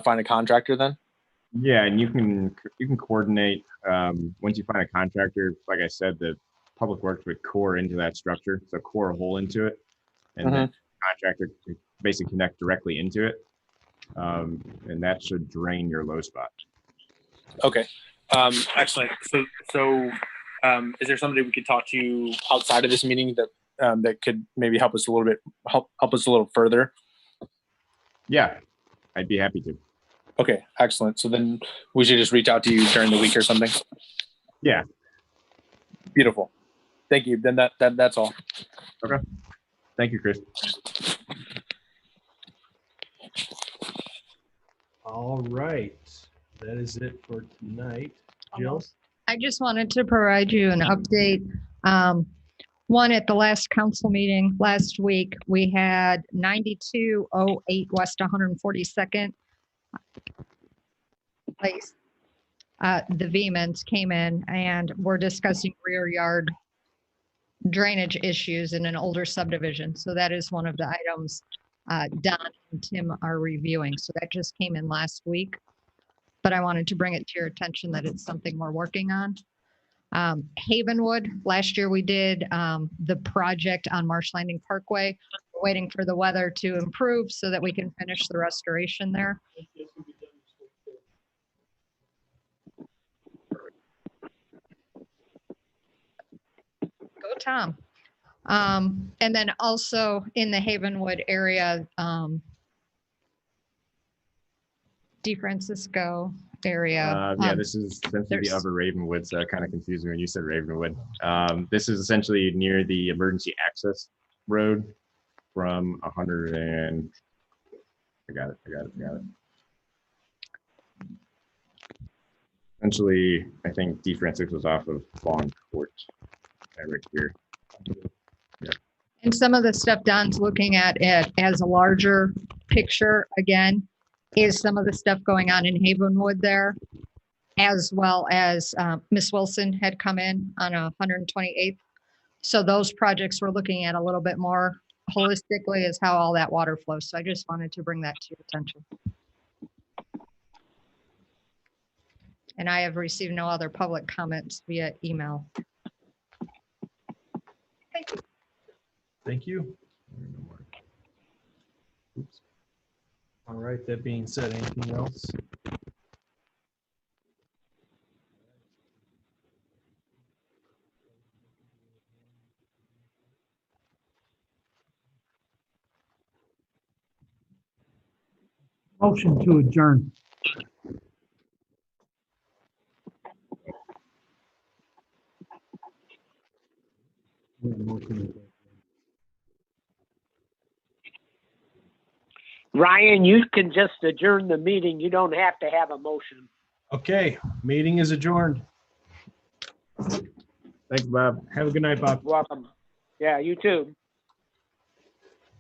find a contractor then. Yeah, and you can coordinate once you find a contractor. Like I said, the public works would core into that structure, so core a hole into it, and then the contractor can basically connect directly into it, and that should drain your low spot. Okay, excellent. So is there somebody we could talk to outside of this meeting that could maybe help us a little bit, help us a little further? Yeah, I'd be happy to. Okay, excellent. So then we should just reach out to you during the week or something. Yeah. Beautiful. Thank you. Then that's all. Okay. Thank you, Chris. All right. That is it for tonight. Jill? I just wanted to provide you an update. One, at the last council meeting last week, we had 9208 West 142nd place. The Vemans came in and we're discussing rear yard drainage issues in an older subdivision. So that is one of the items Don and Tim are reviewing. So that just came in last week. But I wanted to bring it to your attention that it's something we're working on. Havenwood, last year we did the project on Marsh Landing Parkway. We're waiting for the weather to improve so that we can finish the restoration there. Go Tom. And then also in the Havenwood area, DeFrancisco area. Yeah, this is essentially the upper Ravenwood, so that kind of confused me when you said Ravenwood. This is essentially near the emergency access road from 100 and I got it. Essentially, I think DeFrancisco was off of Long Court, right here. Yeah. And some of the stuff Don's looking at it as a larger picture again is some of the stuff going on in Havenwood there, as well as Miss Wilson had come in on 128th. So those projects we're looking at a little bit more holistically is how all that water flows. So I just wanted to bring that to your attention. And I have received no other public comments via email. Thank you. Thank you. Oops. All right, that being said, anything else? Motion to adjourn. Ryan, you can just adjourn the meeting. You don't have to have a motion. Okay, meeting is adjourned. Thanks, Bob. Have a good night, Bob. Welcome. Yeah, you too.